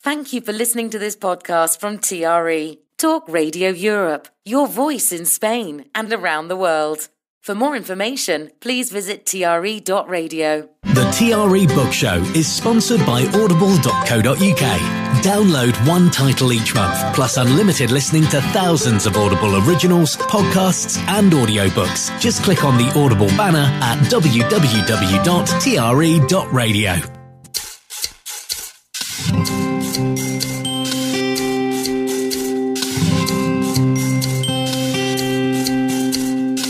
Thank you for listening to this podcast from TRE, Talk Radio Europe, your voice in Spain and around the world. For more information, please visit tre.radio. The TRE Bookshow is sponsored by audible.co.uk. Download one title each month, plus unlimited listening to thousands of Audible originals, podcasts and audiobooks. Just click on the Audible banner at www.tre.radio.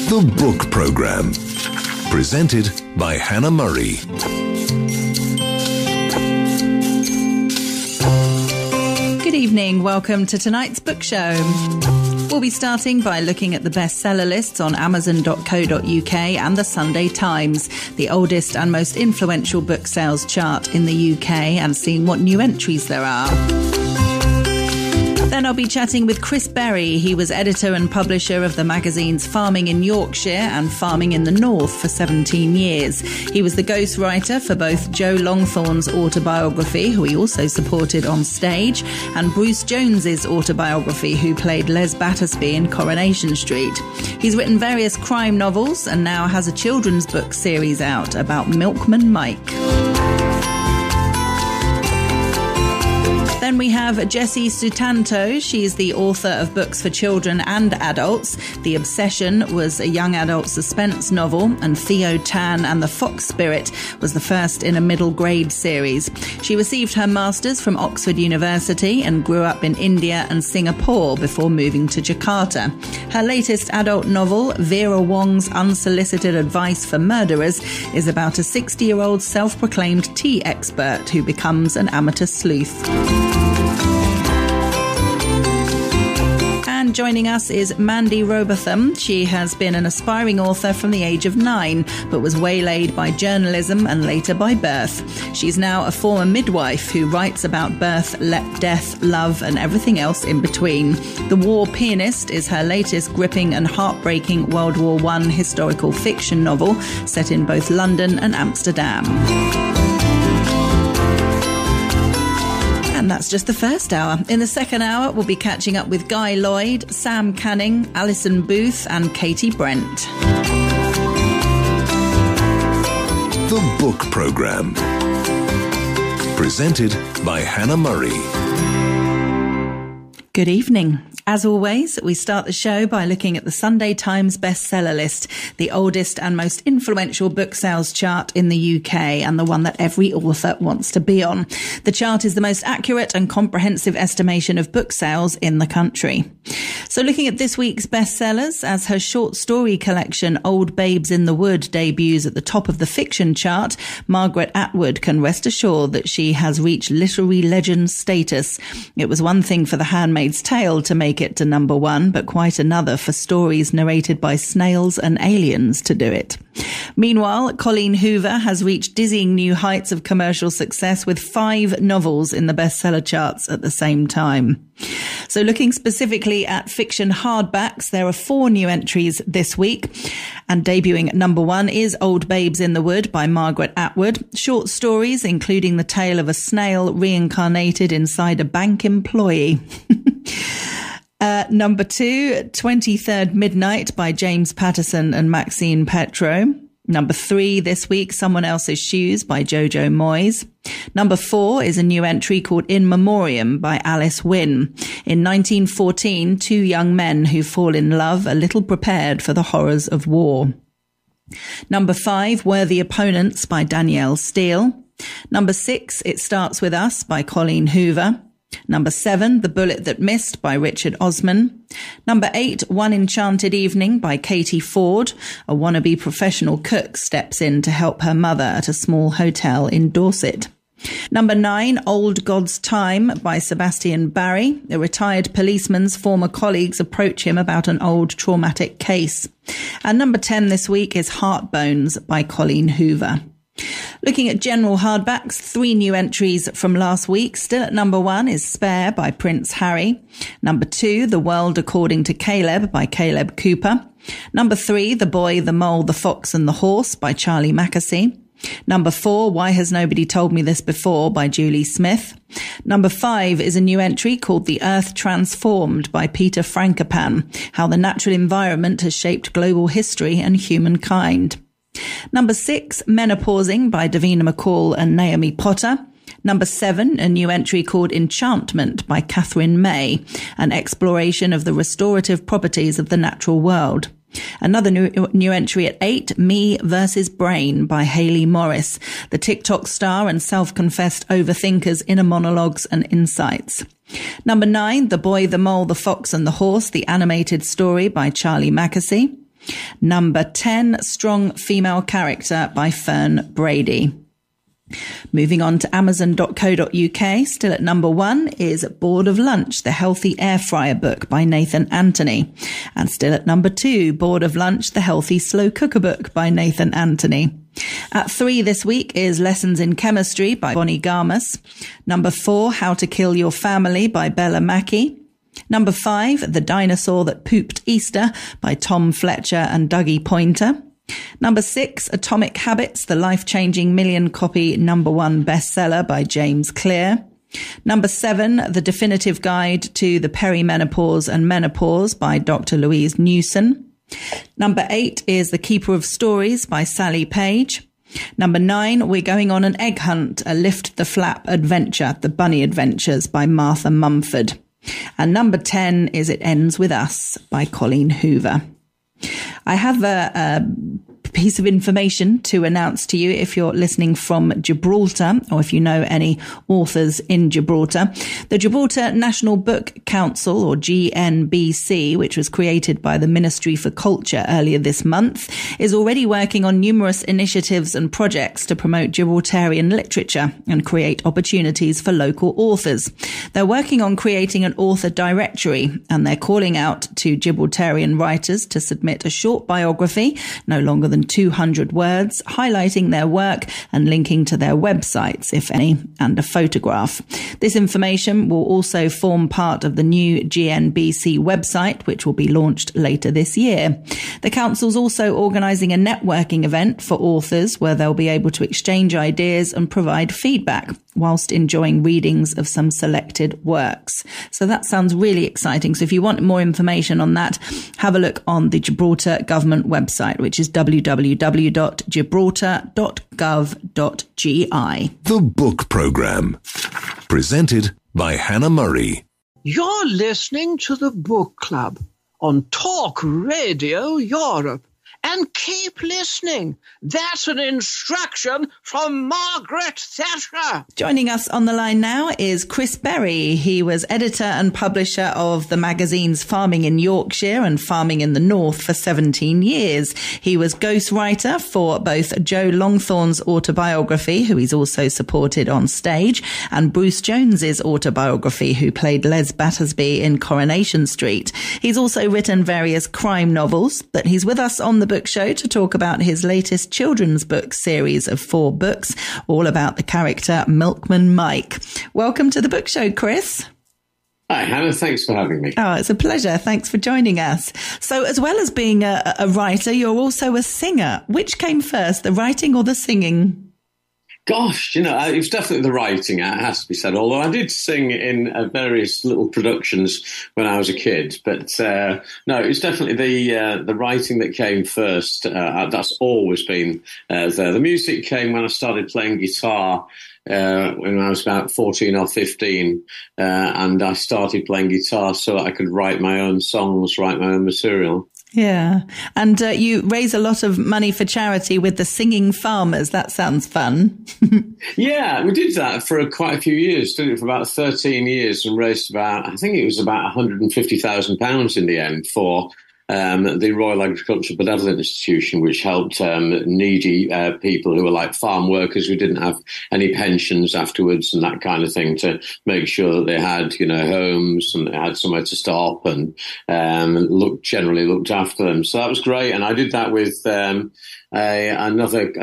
The Book Programme, presented by Hannah Murray. Good evening, welcome to tonight's book show. We'll be starting by looking at the bestseller lists on amazon.co.uk and the Sunday Times, the oldest and most influential book sales chart in the UK, and seeing what new entries there are. Then I'll be chatting with Chris Berry. He was editor and publisher of the magazines Farming in Yorkshire and Farming in the North for 17 years. He was the ghostwriter for both Joe Longthorne's autobiography, who he also supported on stage, and Bruce Jones's autobiography, who played Les Battersby in Coronation Street. He's written various crime novels and now has a children's book series out about Milkman Mike. Then we have Jessie Sutanto. She's the author of books for children and adults. The Obsession was a young adult suspense novel, and Theo Tan and the Fox Spirit was the first in a middle grade series. She received her master's from Oxford University and grew up in India and Singapore before moving to Jakarta. Her latest adult novel, Vera Wong's Unsolicited Advice for Murderers, is about a 60-year-old self-proclaimed tea expert who becomes an amateur sleuth. And joining us is Mandy Robotham. She has been an aspiring author from the age of 9, but was waylaid by journalism and later by birth. She's now a former midwife who writes about birth, death, love, and everything else in between. The War Pianist is her latest gripping and heartbreaking World War I historical fiction novel set in both London and Amsterdam. And that's just the first hour. In the second hour, we'll be catching up with Guy Lloyd, Sam Canning, Alison Booth and Katie Brent. The Book Programme, presented by Hannah Murray. Good evening. As always, we start the show by looking at the Sunday Times bestseller list, the oldest and most influential book sales chart in the UK, and the one that every author wants to be on. The chart is the most accurate and comprehensive estimation of book sales in the country. So looking at this week's bestsellers, as her short story collection Old Babes in the Wood debuts at the top of the fiction chart, Margaret Atwood can rest assured that she has reached literary legend status. It was one thing for The Handmaid's Tale to make it to number 1, but quite another for stories narrated by snails and aliens to do it. Meanwhile, Colleen Hoover has reached dizzying new heights of commercial success with 5 novels in the bestseller charts at the same time. So looking specifically at fiction hardbacks, there are 4 new entries this week, and debuting at number 1 is Old Babes in the Wood by Margaret Atwood. Short stories including the tale of a snail reincarnated inside a bank employee. Number 2, 23rd Midnight by James Patterson and Maxine Petro. Number 3 this week, Someone Else's Shoes by Jojo Moyes. Number 4 is a new entry called In Memoriam by Alice Wynne. In 1914, 2 young men who fall in love are little prepared for the horrors of war. Number 5, Worthy Opponents by Danielle Steele. Number 6, It Starts With Us by Colleen Hoover. Number 7, The Bullet That Missed by Richard Osman. Number 8, One Enchanted Evening by Katie Ford. A wannabe professional cook steps in to help her mother at a small hotel in Dorset. Number 9, Old God's Time by Sebastian Barry. A retired policeman's former colleagues approach him about an old traumatic case. And number 10 this week is Heartbones by Colleen Hoover. Looking at general hardbacks, 3 new entries from last week. Still at number 1 is Spare by Prince Harry. Number 2, The World According to Caleb by Caleb Cooper. Number 3, The Boy, the Mole, the Fox and the Horse by Charlie Mackesy. Number 4, Why Has Nobody Told Me This Before by Julie Smith. Number 5 is a new entry called The Earth Transformed by Peter Frankopan, How the Natural Environment Has Shaped Global History and Humankind. Number 6, Menopausing by Davina McCall and Naomi Potter. Number 7, a new entry called Enchantment by Catherine May, an exploration of the restorative properties of the natural world. Another new entry at 8, Me versus Brain by Hayley Morris, the TikTok star and self-confessed overthinker's inner monologues and insights. Number 9, The Boy, the Mole, the Fox and the Horse, the animated story by Charlie Mackesy. Number 10, Strong Female Character by Fern Brady. Moving on to Amazon.co.uk, still at number 1 is Bored of Lunch, the Healthy Air Fryer book by Nathan Anthony. And still at number 2, Bored of Lunch, the Healthy Slow Cooker book by Nathan Anthony. At 3 this week is Lessons in Chemistry by Bonnie Garmus. Number 4, How to Kill Your Family by Bella Mackey. Number 5, The Dinosaur That Pooped Easter by Tom Fletcher and Dougie Pointer. Number 6, Atomic Habits, the life-changing million-copy number 1 bestseller by James Clear. Number 7, The Definitive Guide to the Perimenopause and Menopause by Dr. Louise Newson. Number 8 is The Keeper of Stories by Sally Page. Number 9, We're Going on an Egg Hunt, a Lift the Flap adventure, The Bunny Adventures by Martha Mumford. And number 10 is It Ends With Us by Colleen Hoover. I have a piece of information to announce to you if you're listening from Gibraltar or if you know any authors in Gibraltar. The Gibraltar National Book Council, or GNBC, which was created by the Ministry for Culture earlier this month, is already working on numerous initiatives and projects to promote Gibraltarian literature and create opportunities for local authors. They're working on creating an author directory, and they're calling out to Gibraltarian writers to submit a short biography, no longer than 200 words, highlighting their work and linking to their websites, if any, and a photograph. This information will also form part of the new GNBC website, which will be launched later this year. The council's also organising a networking event for authors where they'll be able to exchange ideas and provide feedback whilst enjoying readings of some selected works. So that sounds really exciting. So if you want more information on that, have a look on the Gibraltar government website, which is www.gibraltar.gov.gi. The Book Programme. Presented by Hannah Murray. You're listening to the Book Club on Talk Radio Europe. And keep listening. That's an instruction from Margaret Thatcher. Joining us on the line now is Chris Berry. He was editor and publisher of the magazines Farming in Yorkshire and Farming in the North for 17 years. He was ghostwriter for both Joe Longthorne's autobiography, who he's also supported on stage, and Bruce Jones's autobiography, who played Les Battersby in Coronation Street. He's also written various crime novels, but he's with us on the Book Show to talk about his latest children's book series of 4 books, all about the character Milkman Mike. Welcome to the Book Show, Chris. Hi, Hannah. Thanks for having me. Oh, it's a pleasure. Thanks for joining us. So as well as being a writer, you're also a singer. Which came first, the writing or the singing? Gosh, it was definitely the writing, it has to be said, although I did sing in various little productions when I was a kid. But no, it was definitely the writing that came first. That's always been there. The music came when I started playing guitar when I was about 14 or 15, and I started playing guitar so that I could write my own songs, write my own material. Yeah. And you raise a lot of money for charity with the Singing Farmers. That sounds fun. Yeah, we did that for quite a few years. Did it for about 13 years and raised about, I think it was about £150,000 in the end for the Royal Agricultural Benevolent Institution, which helped needy people who were like farm workers who didn't have any pensions afterwards and that kind of thing, to make sure that they had, homes and they had somewhere to stop and generally looked after them. So that was great. And I did that with a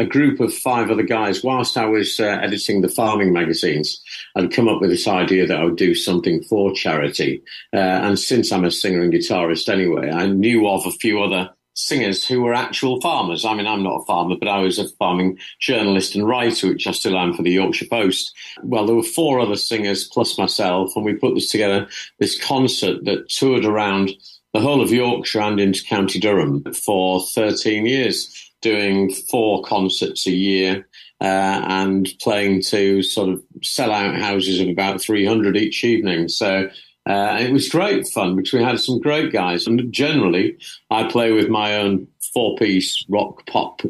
group of 5 other guys whilst I was editing the farming magazines. I'd come up with this idea that I would do something for charity. And since I'm a singer and guitarist anyway, I knew of a few other singers who were actual farmers. I mean, I'm not a farmer, but I was a farming journalist and writer, which I still am for the Yorkshire Post. Well, there were 4 other singers plus myself, and we put this together, this concert that toured around the whole of Yorkshire and into County Durham for 13 years, doing 4 concerts a year and playing to sort of sell-out houses of about 300 each evening. So it was great fun because we had some great guys. And generally, I play with my own 4-piece rock pop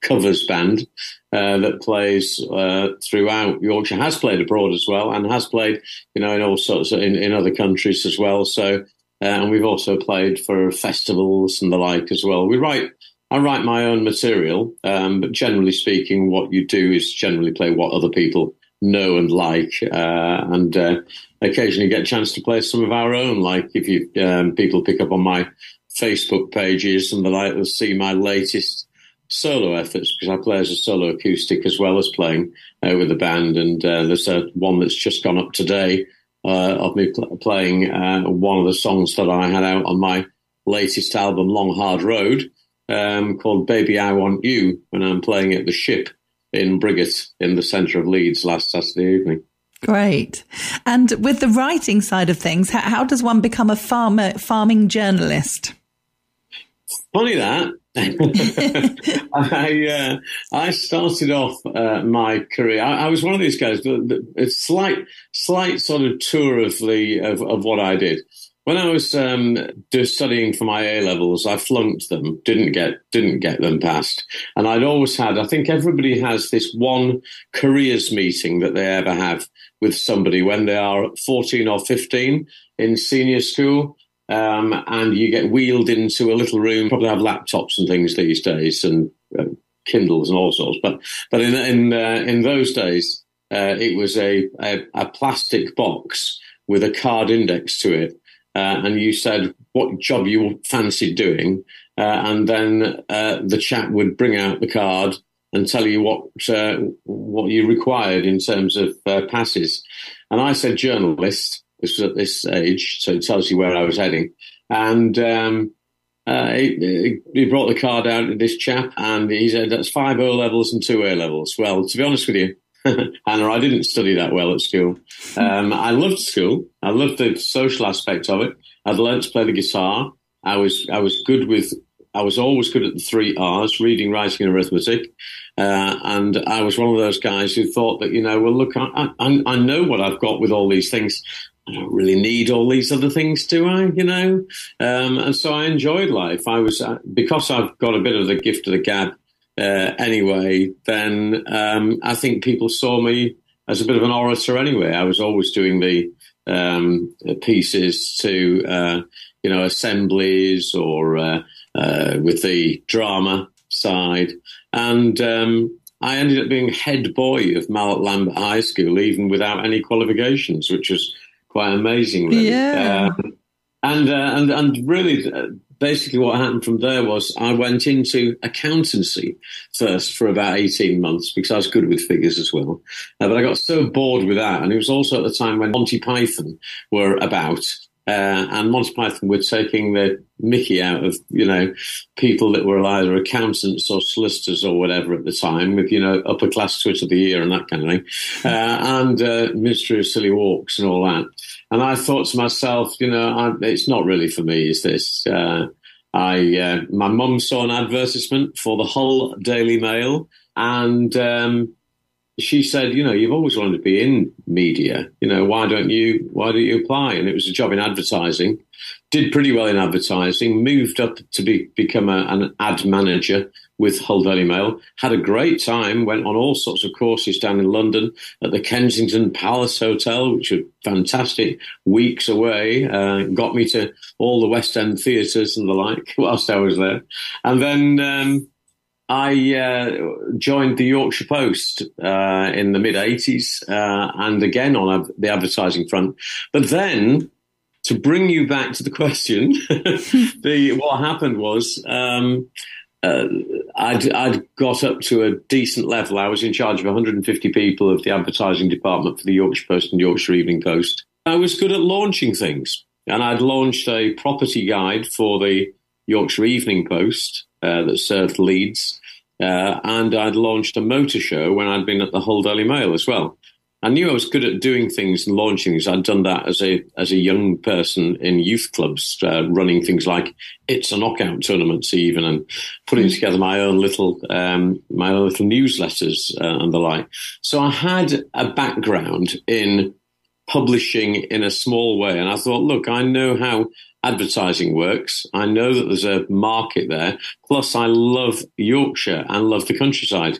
covers band that plays throughout Yorkshire, has played abroad as well, and has played, in all sorts of, in other countries as well. So, and we've also played for festivals and the like as well. I write my own material, but generally speaking, what you do is generally play what other people know and like, and occasionally get a chance to play some of our own. Like if you people pick up on my Facebook pages and the like, they'll see my latest solo efforts, because I play as a solo acoustic as well as playing with the band. And there's one that's just gone up today of me playing one of the songs that I had out on my latest album, Long Hard Road, called Baby I Want You, when I'm playing at the Ship in Briggate in the centre of Leeds last Saturday evening. Great. And with the writing side of things, how does one become a farming journalist? Funny that. I started off my career. I was one of these guys. A slight sort of tour of what I did. When I was studying for my A-levels, I flunked them, didn't get them passed. And I'd always had, I think everybody has this one careers meeting that they ever have with somebody when they are 14 or 15 in senior school. And you get wheeled into a little room, probably have laptops and things these days and Kindles and all sorts. But in those days, it was a plastic box with a card index to it. And you said what job you fancied doing, and then the chap would bring out the card and tell you what you required in terms of passes. And I said journalist. This was at this age, so it tells you where I was heading. And he brought the card out to this chap, and he said, that's 5 O-levels and 2 A-levels. Well, to be honest with you, Hannah, I didn't study that well at school. I loved school. I loved the social aspect of it. I'd learned to play the guitar. I was always good at the 3 R's, reading, writing, and arithmetic. And I was one of those guys who thought that, well, look, I know what I've got with all these things. I don't really need all these other things, do I? And so I enjoyed life. Because I've got a bit of the gift of the gab anyway, then I think people saw me as a bit of an orator anyway. I was always doing the pieces to, assemblies or with the drama side. And I ended up being head boy of Mallet Lambert High School, even without any qualifications, which was quite amazing, really. Yeah. And really, basically what happened from there was I went into accountancy first for about 18 months because I was good with figures as well. But I got so bored with that. And it was also at the time when Monty Python were about. And Monty Python were taking the mickey out of, people that were either accountants or solicitors or whatever at the time with, upper class twit of the year and that kind of thing. And Ministry of Silly Walks and all that. And I thought to myself, it's not really for me, is this? My mum saw an advertisement for the Hull Daily Mail, and she said, you've always wanted to be in media. Why don't you apply? And it was a job in advertising. Did pretty well in advertising, moved up to become an ad manager with Hull Daily Mail, had a great time, went on all sorts of courses down in London at the Kensington Palace Hotel, which were fantastic, weeks away, got me to all the West End theatres and the like whilst I was there. And then I joined the Yorkshire Post in the mid-'80s and again on the advertising front. But then, to bring you back to the question, what happened was I'd got up to a decent level. I was in charge of 150 people of the advertising department for the Yorkshire Post and Yorkshire Evening Post. I was good at launching things, and I'd launched a property guide for the Yorkshire Evening Post that served Leeds, and I'd launched a motor show when I'd been at the Hull Daily Mail as well. I knew I was good at doing things and launching things. I'd done that as a young person in youth clubs, running things like It's a Knockout tournaments even, and putting together my own little newsletters and the like. So I had a background in publishing in a small way, and I thought, look, I know how advertising works. I know that there's a market there. Plus, I love Yorkshire and love the countryside.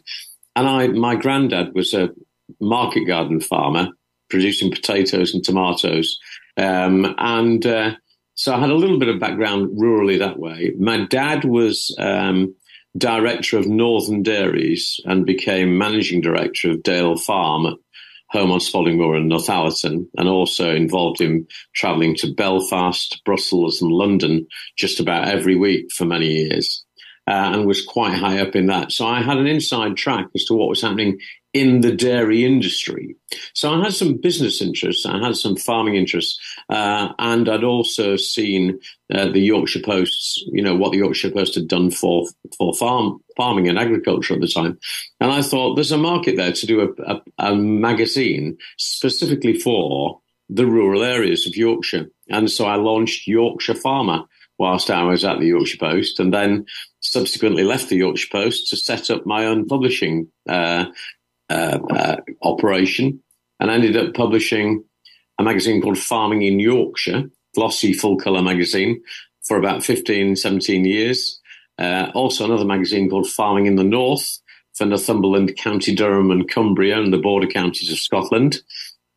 And my granddad was a market garden farmer producing potatoes and tomatoes. So I had a little bit of background rurally that way. My dad was director of Northern Dairies and became managing director of Dale Farm, home on Spalding Moor and Northallerton, and also involved in travelling to Belfast, Brussels and London just about every week for many years, and was quite high up in that. So I had an inside track as to what was happening in the dairy industry. So I had some business interests, I had some farming interests, and I'd also seen the Yorkshire Post's, what the Yorkshire Post had done for farming and agriculture at the time. And I thought there's a market there to do a magazine specifically for the rural areas of Yorkshire. And so I launched Yorkshire Farmer whilst I was at the Yorkshire Post, and then subsequently left the Yorkshire Post to set up my own publishing operation, and ended up publishing a magazine called Farming in Yorkshire, glossy full-colour magazine, for about 15, 17 years. Also another magazine called Farming in the North for Northumberland, County Durham and Cumbria and the border counties of Scotland.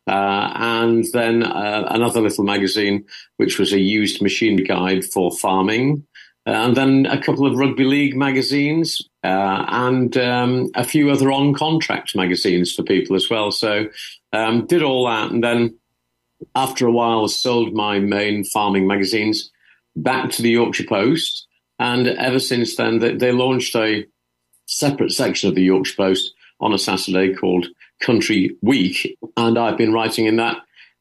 And then another little magazine, which was a used machinery guide for farming. And then a couple of rugby league magazines and a few other on-contract magazines for people as well. So did all that, and then after a while sold my main farming magazines back to the Yorkshire Post. And ever since then, they launched a separate section of the Yorkshire Post on a Saturday called Country Week. And I've been writing in that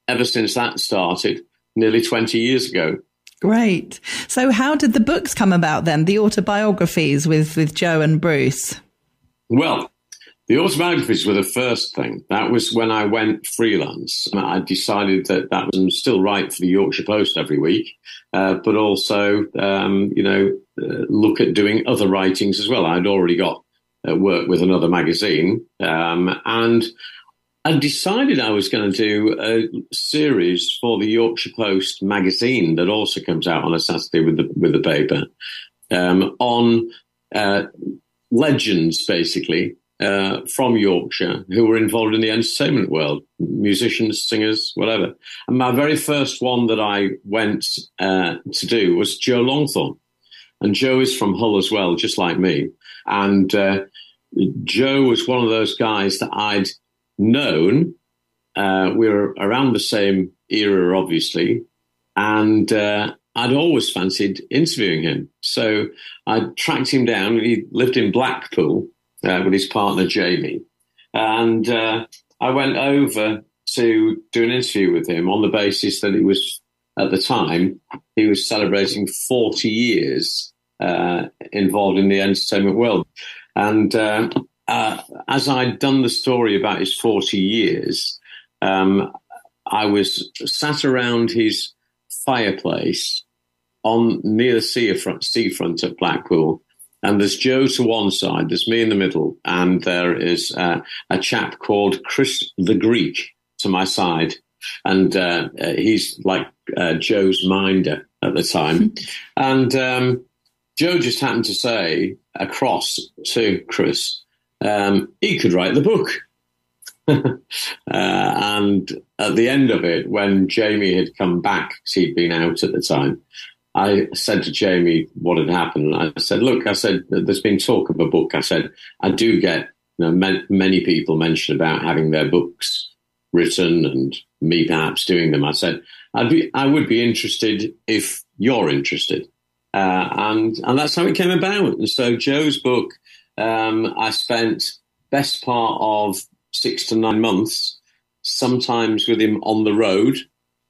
ever since that started nearly 20 years ago. Great. So how did the books come about then, the autobiographies with Joe and Bruce? Well, the autobiographies were the first thing. That was when I went freelance. I decided that was still right for the Yorkshire Post every week, but also, look at doing other writings as well. I'd already got work with another magazine, and I decided I was going to do a series for the Yorkshire Post magazine that also comes out on a Saturday with the paper, on legends, basically, from Yorkshire who were involved in the entertainment world, musicians, singers, whatever. And my very first one that I went to do was Joe Longthorne. And Joe is from Hull as well, just like me. And Joe was one of those guys that I'd known. We were around the same era, obviously, and I'd always fancied interviewing him. So I tracked him down. He lived in Blackpool with his partner, Jamie. And I went over to do an interview with him on the basis that it was, at the time, he was celebrating 40 years involved in the entertainment world. And as I'd done the story about his 40 years, I was sat around his fireplace near the seafront at Blackpool. And there's Joe to one side, there's me in the middle, and there is a chap called Chris the Greek to my side. And he's like Joe's minder at the time. And Joe just happened to say across to Chris, he could write the book. And at the end of it, when Jamie had come back, because he'd been out at the time, I said to Jamie what had happened. I said, look, there's been talk of a book. I said, I do get many people mention about having their books written and me perhaps doing them. I said, I would be interested if you're interested. And that's how it came about. And so Joe's book, I spent best part of 6 to 9 months, sometimes with him on the road,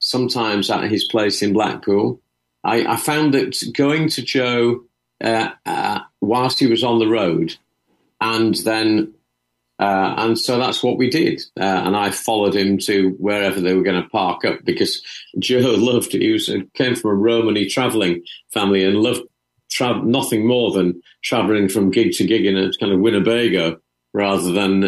sometimes at his place in Blackpool, I found that going to Joe whilst he was on the road, and so that's what we did. And I followed him to wherever they were going to park up, because Joe came from a Romany travelling family and loved nothing more than travelling from gig to gig in a kind of Winnebago, rather than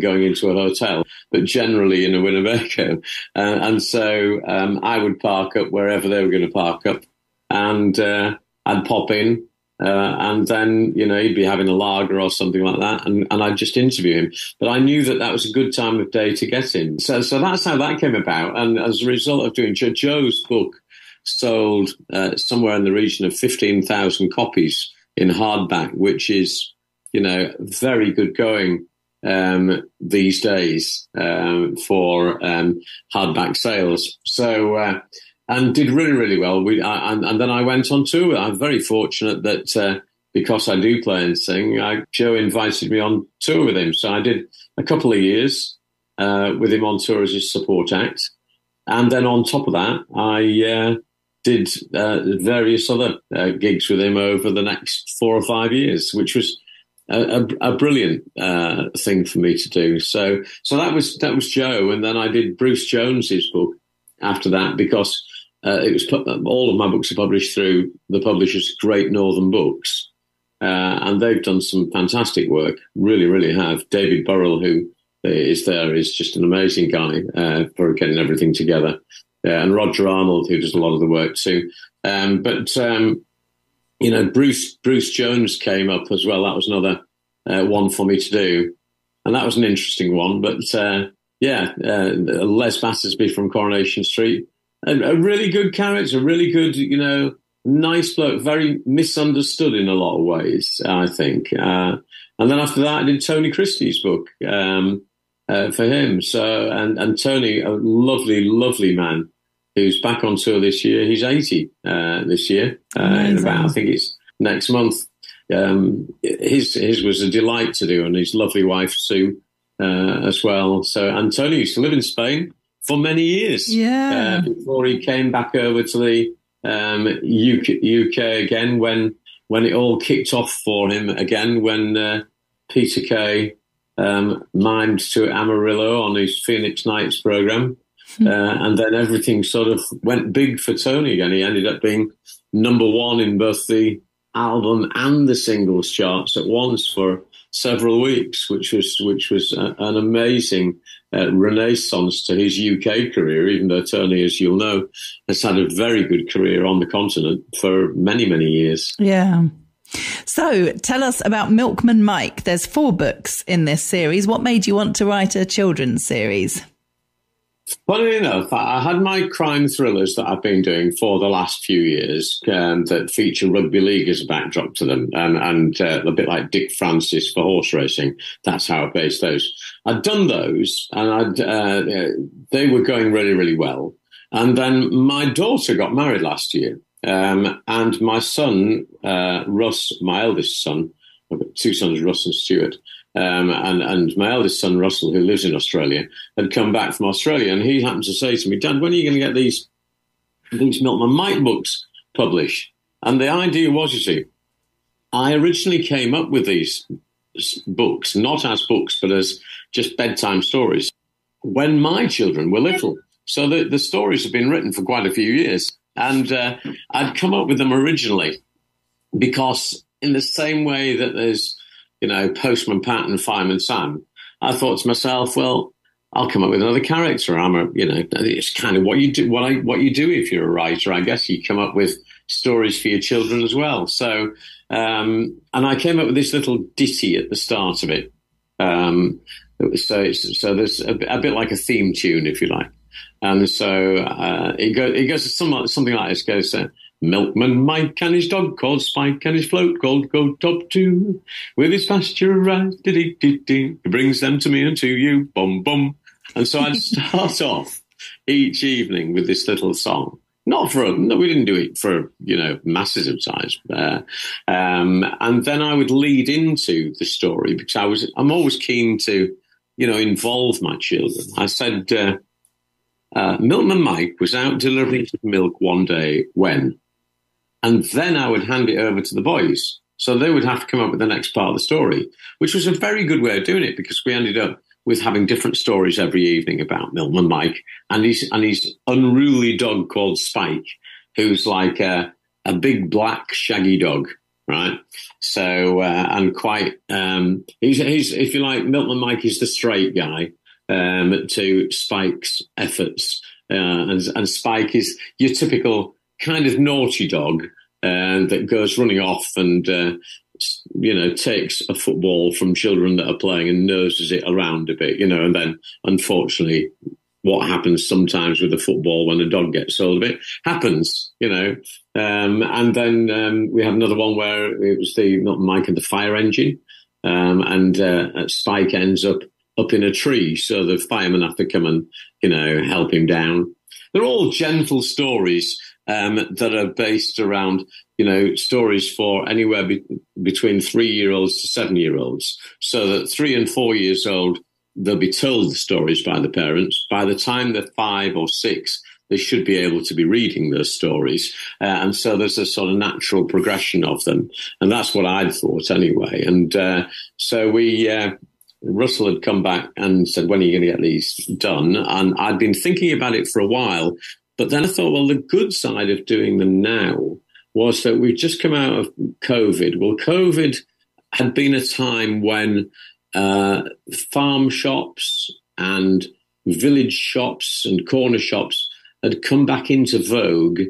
going into a hotel, but generally in a Winnebago. And so I would park up wherever they were going to park up, and I'd pop in, and then, he'd be having a lager or something like that, and I'd just interview him. But I knew that was a good time of day to get in. So that's how that came about. And as a result of doing Joe's book, sold somewhere in the region of 15,000 copies in hardback, which is, very good going these days for hardback sales. So, and did really, really well. And then I went on tour. I'm very fortunate that because I do play and sing, Joe invited me on tour with him. So I did a couple of years with him on tour as his support act. And then on top of that, I did various other gigs with him over the next 4 or 5 years, which was a brilliant thing for me to do. So that was Joe. And then I did Bruce Jones's book after that, because all of my books are published through the publishers Great Northern Books, and they've done some fantastic work. Really, really have. David Burrell, who is there, is just an amazing guy for getting everything together, and Roger Arnold, who does a lot of the work too. Bruce Jones came up as well. That was another one for me to do, and that was an interesting one. But Les Battersby from Coronation Street. A really good character, really good, nice bloke, very misunderstood in a lot of ways, I think. And then after that, I did Tony Christie's book for him. So, and Tony, a lovely, lovely man who's back on tour this year. He's 80 this year, in about, I think it's next month. His was a delight to do, and his lovely wife, Sue, as well. So, and Tony used to live in Spain for many years, before he came back over to the UK again, when it all kicked off for him again, when Peter Kay mimed to Amarillo on his Phoenix Nights programme, and then everything sort of went big for Tony again. He ended up being number one in both the album and the singles charts at once for several weeks, which was an amazing renaissance to his UK career, even though Tony, as you'll know, has had a very good career on the continent for many, many years. Yeah. So tell us about Milkman Mike. There's 4 books in this series. What made you want to write a children's series? Funnily enough, I had my crime thrillers that I've been doing for the last few years that feature rugby league as a backdrop to them, and a bit like Dick Francis for horse racing. That's how I based those. I'd done those, and they were going really, really well. And then my daughter got married last year, and my son, Russ, my eldest son, I've got 2 sons, Russ and Stuart, and my eldest son, Russell, who lives in Australia, had come back from Australia, and he happened to say to me, Dad, when are you going to get these Milkman Mike books published? And the idea was, you see, I originally came up with these books, not as books, but as just bedtime stories, when my children were little. So the stories have been written for quite a few years. And I'd come up with them originally because in the same way that there's, Postman Pat and Fireman Sam, I thought to myself, well, I'll come up with another character. It's kind of what you do, what you do if you're a writer. I guess you come up with stories for your children as well. So, and I came up with this little ditty at the start of it. So there's a bit like a theme tune, if you like. And so it goes something like this. It goes, Milkman Mike and his dog called Spike and his float called Go Top 2. With his pasture right, he brings them to me and to you, bum bum. And so I'd start off each evening with this little song. We didn't do it for, masses of times. And then I would lead into the story because I'm always keen to, involve my children. I said, Milkman Mike was out delivering milk one day when, and then I would hand it over to the boys. So they would have to come up with the next part of the story, which was a very good way of doing it because we ended up with having different stories every evening about Milkman Mike and his unruly dog called Spike, who's like a big black shaggy dog, right? So and quite he's if you like, Milkman Mike is the straight guy to Spike's efforts, and Spike is your typical kind of naughty dog that goes running off and takes a football from children that are playing and noses it around a bit, and then unfortunately what happens sometimes with a football when a dog gets hold of it happens, and then we had another one where it was the Milton Mike and the fire engine, and Spike ends up in a tree, so the firemen have to come and help him down. They're all gentle stories that are based around, stories for anywhere between 3-year-olds to 7-year-olds, so that 3 and 4 years old, they'll be told the stories by the parents. By the time they're 5 or 6, they should be able to be reading those stories. And so there's a sort of natural progression of them. And that's what I'd thought anyway. And so Russell had come back and said, when are you going to get these done? And I'd been thinking about it for a while. But then I thought, well, the good side of doing them now was that we've just come out of COVID. Well, COVID had been a time when farm shops and village shops and corner shops had come back into vogue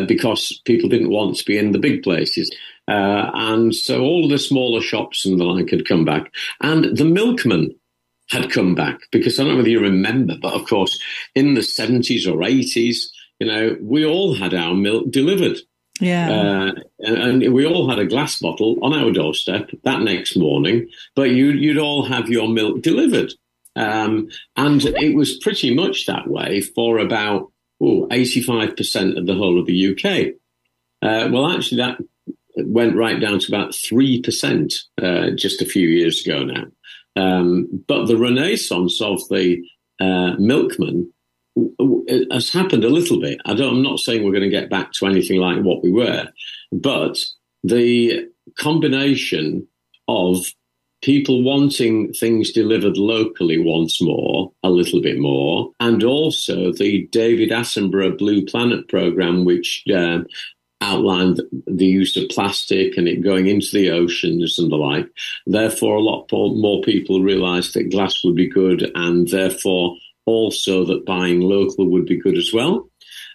because people didn't want to be in the big places. And so all the smaller shops and the like had come back. And the milkman had come back because I don't know whether you remember, but of course, in the 70s or 80s, we all had our milk delivered. Yeah. And we all had a glass bottle on our doorstep that next morning, but you'd all have your milk delivered. And it was pretty much that way for about 85% of the whole of the UK. Well, actually, that went right down to about 3% just a few years ago now. But the renaissance of the milkman has happened a little bit. I'm not saying we're going to get back to anything like what we were, but the combination of people wanting things delivered locally once more, a little bit more, and also the David Attenborough Blue Planet program, which outlined the use of plastic and it going into the oceans and the like. Therefore, a lot more people realised that glass would be good, and therefore also that buying local would be good as well.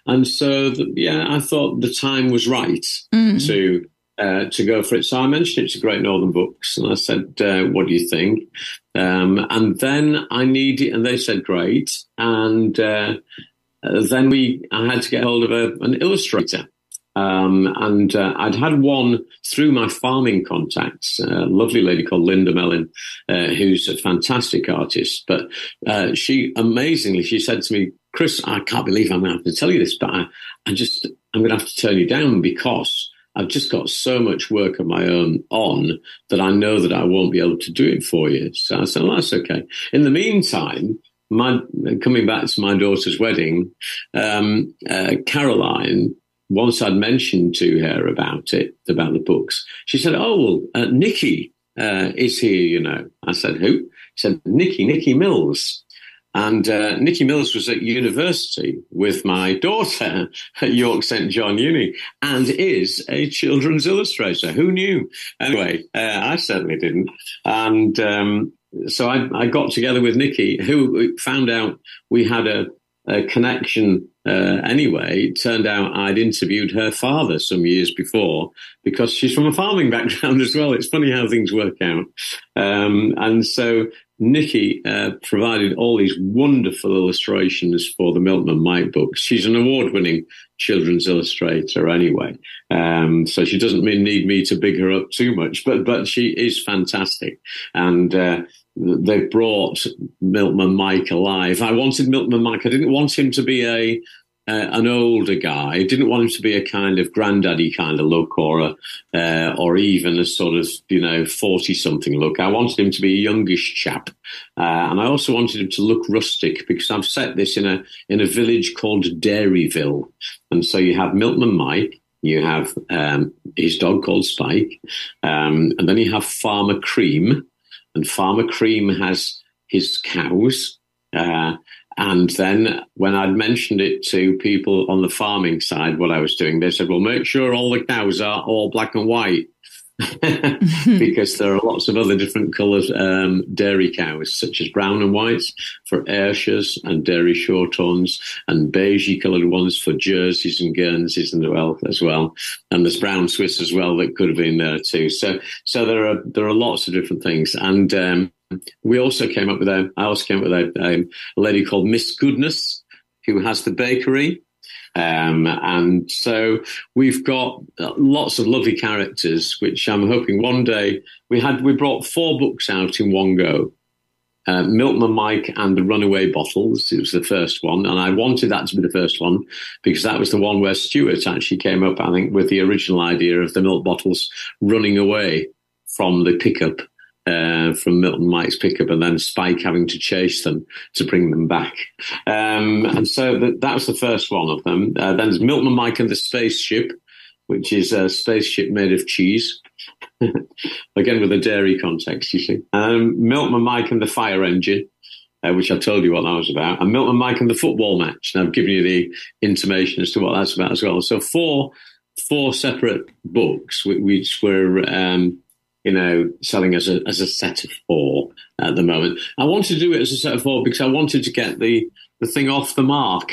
And so, I thought the time was right to go for it. So I mentioned it to Great Northern Books, and I said, what do you think? And then I needed, and they said, great. And then I had to get hold of an illustrator. And I'd had one through my farming contacts, a lovely lady called Linda Mellin, who's a fantastic artist. But she said to me, Chris, I can't believe I'm going to have to tell you this, but I'm going to have to turn you down because I've just got so much work of my own on that I know that I won't be able to do it for you. So I said, well, that's okay. In the meantime, coming back to my daughter's wedding, Caroline, once I'd mentioned to her about the books, she said, oh, well, Nikki is here, I said, who? She said, Nikki Mills. And Nikki Mills was at university with my daughter at York St John Uni and is a children's illustrator. Who knew? Anyway, I certainly didn't. And so I got together with Nikki, who found out we had a connection anyway. It turned out I'd interviewed her father some years before because she's from a farming background as well. It's funny how things work out. And so Nikki provided all these wonderful illustrations for the Milkman Mike books. She's an award-winning children's illustrator anyway. So she doesn't need me to big her up too much, but she is fantastic. And they brought Milkman Mike alive. I wanted Milkman Mike. I didn't want him to be a an older guy. I didn't want him to be a kind of granddaddy kind of look, or even a sort of 40-something look. I wanted him to be a youngish chap, and I also wanted him to look rustic, because I've set this in a village called Dairyville, and so you have Milkman Mike, you have his dog called Spike, and then you have Farmer Cream, and Farmer Cream has his cows. And then when I'd mentioned it to people on the farming side, what I was doing, they said, well, make sure all the cows are all black and white, because there are lots of other different coloured dairy cows, such as brown and whites for Ayrshire's and Dairy Shorthorns, and beigey coloured ones for Jerseys and Guernseys as well. And there's brown Swiss as well that could have been there too. So there are lots of different things. And I also came up with a lady called Miss Goodness, who has the bakery. And so we've got lots of lovely characters, which I'm hoping one day we brought 4 books out in one go. Milkman Mike and the Runaway Bottles. It was the first one. And I wanted that to be the first one because that was the one where Stuart actually came up, I think, with the original idea of the milk bottles running away from the pickup. From Milton Mike's pickup, and then Spike having to chase them to bring them back. And so that was the first one of them. Then there's Milton Mike and the Spaceship, which is a spaceship made of cheese. Again, with a dairy context, you see. Milton Mike and the Fire Engine, which I told you what that was about. And Milton Mike and the Football Match. And I've given you the intimation as to what that's about as well. So four separate books, which were selling as a set of 4 at the moment. I wanted to do it as a set of 4 because I wanted to get the thing off the mark,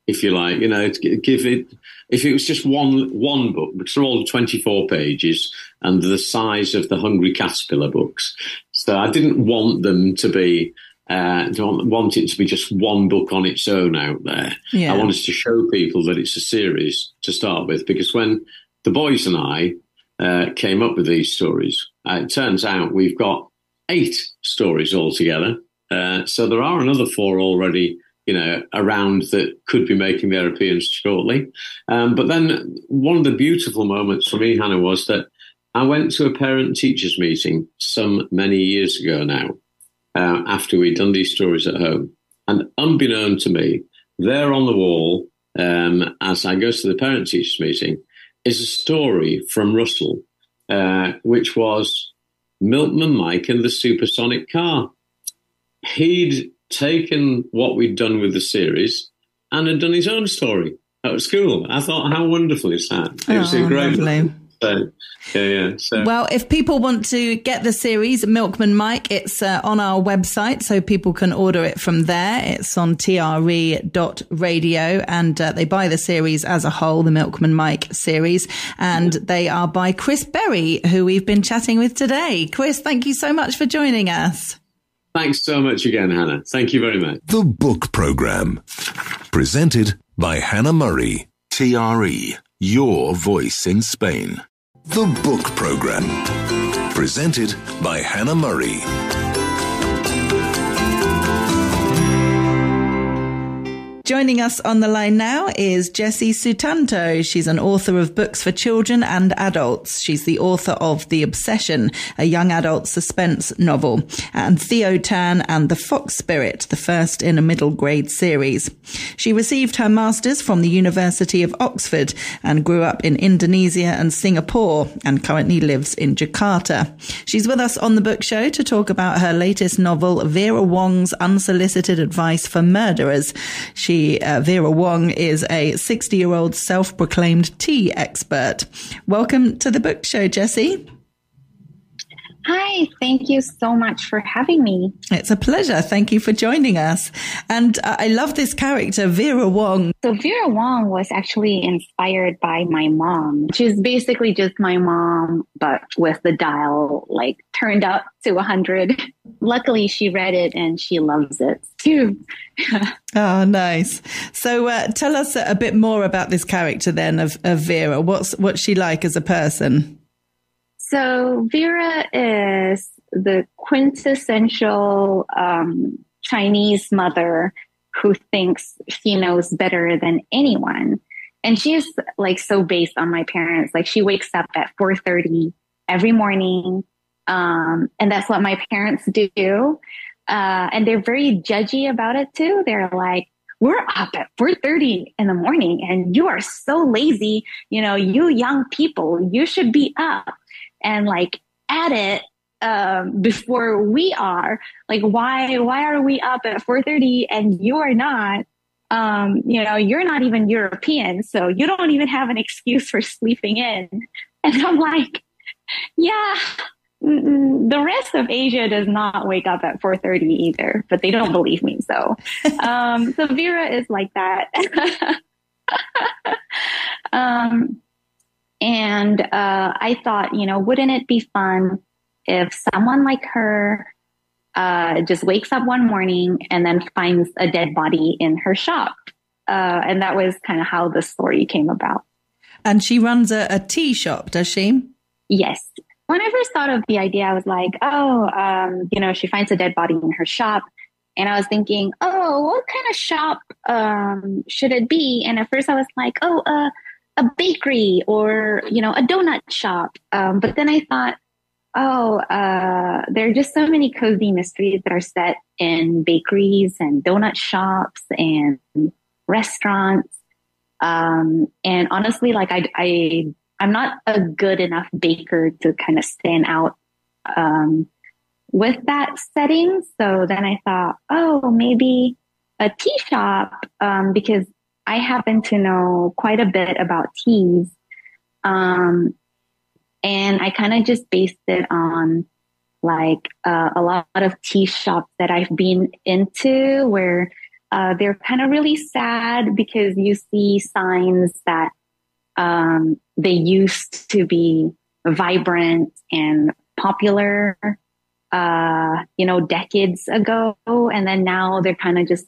if you like, to give it, if it was just one book, because they're all 24 pages and the size of the Hungry Caterpillar books. So I didn't want them to be, want it to be just one book on its own out there. Yeah. I wanted to show people that it's a series to start with, because when the boys and I came up with these stories, it turns out we've got 8 stories altogether. So there are another 4 already, around that could be making their appearance shortly. But then one of the beautiful moments for me, Hannah, was that I went to a parent-teachers meeting many years ago now, after we'd done these stories at home. And unbeknown to me, there on the wall, as I go to the parent-teachers meeting, is a story from Russell, which was Milkman Mike and the Supersonic Car. He'd taken what we'd done with the series and had done his own story at school. I thought, how wonderful is that? It was a great lovely. So. Well, if people want to get the series Milkman Mike, it's on our website, so people can order it from there. It's on TRE.radio, and they buy the series as a whole, the Milkman Mike series, and they are by Chris Berry, who we've been chatting with today. Chris, thank you so much for joining us. Thanks so much again, Hannah. Thank you very much. The Book Programme, presented by Hannah Murray. TRE, your voice in Spain. The Book Programme, presented by Hannah Murray. Joining us on the line now is Jessie Sutanto. She's an author of books for children and adults. She's the author of The Obsession, a young adult suspense novel, and Theo Tan and The Fox Spirit, the first in a middle grade series. She received her master's from the University of Oxford and grew up in Indonesia and Singapore, and currently lives in Jakarta. She's with us on the book show to talk about her latest novel, Vera Wong's Unsolicited Advice for Murderers. Vera Wong is a 60-year-old self-proclaimed tea expert. Welcome to the book show, Jessie. Hi, thank you so much for having me. It's a pleasure. Thank you for joining us. And I love this character, Vera Wong. So Vera Wong was actually inspired by my mom. She's basically just my mom, but with the dial turned up to 100. Luckily, she read it and she loves it too. Oh, nice. So tell us a bit more about this character then of Vera. What's she like as a person? So Vera is the quintessential Chinese mother who thinks she knows better than anyone. And she is like so based on my parents. Like she wakes up at 4:30 every morning. And that's what my parents do. And they're very judgy about it too. They're like, we're up at 4:30 in the morning and you are so lazy. You know, you young people, you should be up and like at it before we are. Like, why are we up at 4:30 and you are not? You know, you're not even European, so you don't even have an excuse for sleeping in. And I'm like, yeah, the rest of Asia does not wake up at 4:30 either, but they don't believe me. So, so Vera is like that. And I thought, you know, wouldn't it be fun if someone like her just wakes up one morning and then finds a dead body in her shop? And that was kind of how the story came about. And she runs a tea shop, does she? Yes. When I first thought of the idea, I was like, you know, she finds a dead body in her shop. And I was thinking, oh, what kind of shop should it be? And at first I was like, a bakery or, you know, a donut shop. But then I thought, there are just so many cozy mysteries that are set in bakeries and donut shops and restaurants. And honestly, like I'm not a good enough baker to kind of stand out with that setting. So then I thought, maybe a tea shop, because I happen to know quite a bit about teas. And I kind of just based it on like a lot of tea shops that I've been into where they're kind of really sad because you see signs that they used to be vibrant and popular, you know, decades ago. And then now they're kind of just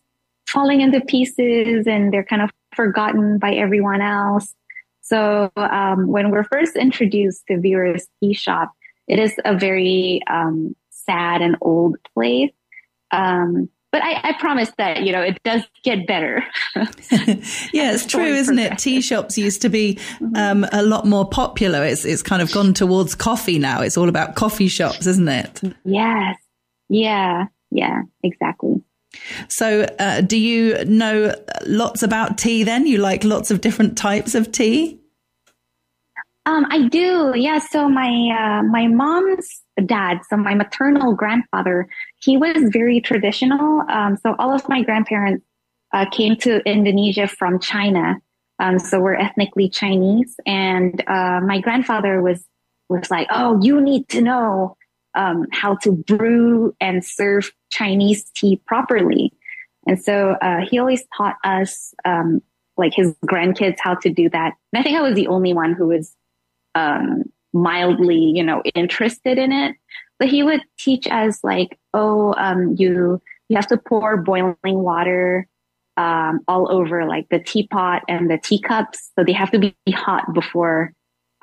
falling into pieces and they're kind of forgotten by everyone else. So when we're first introduced to Vera's tea shop, it is a very sad and old place. But I promise that, you know, it does get better. Yeah, it's true, isn't it? Tea shops used to be a lot more popular. It's kind of gone towards coffee now. It's all about coffee shops, isn't it? Yes. Yeah, exactly. So do you know lots about tea then? You like lots of different types of tea? I do. Yeah. So my mom's dad, so my maternal grandfather, he was very traditional. So all of my grandparents came to Indonesia from China. So we're ethnically Chinese. And my grandfather was like, oh, you need to know how to brew and serve Chinese tea properly. And so he always taught us, like his grandkids, how to do that. And I think I was the only one who was mildly, you know, interested in it. But he would teach us like, you have to pour boiling water all over like the teapot and the teacups. So they have to be hot before,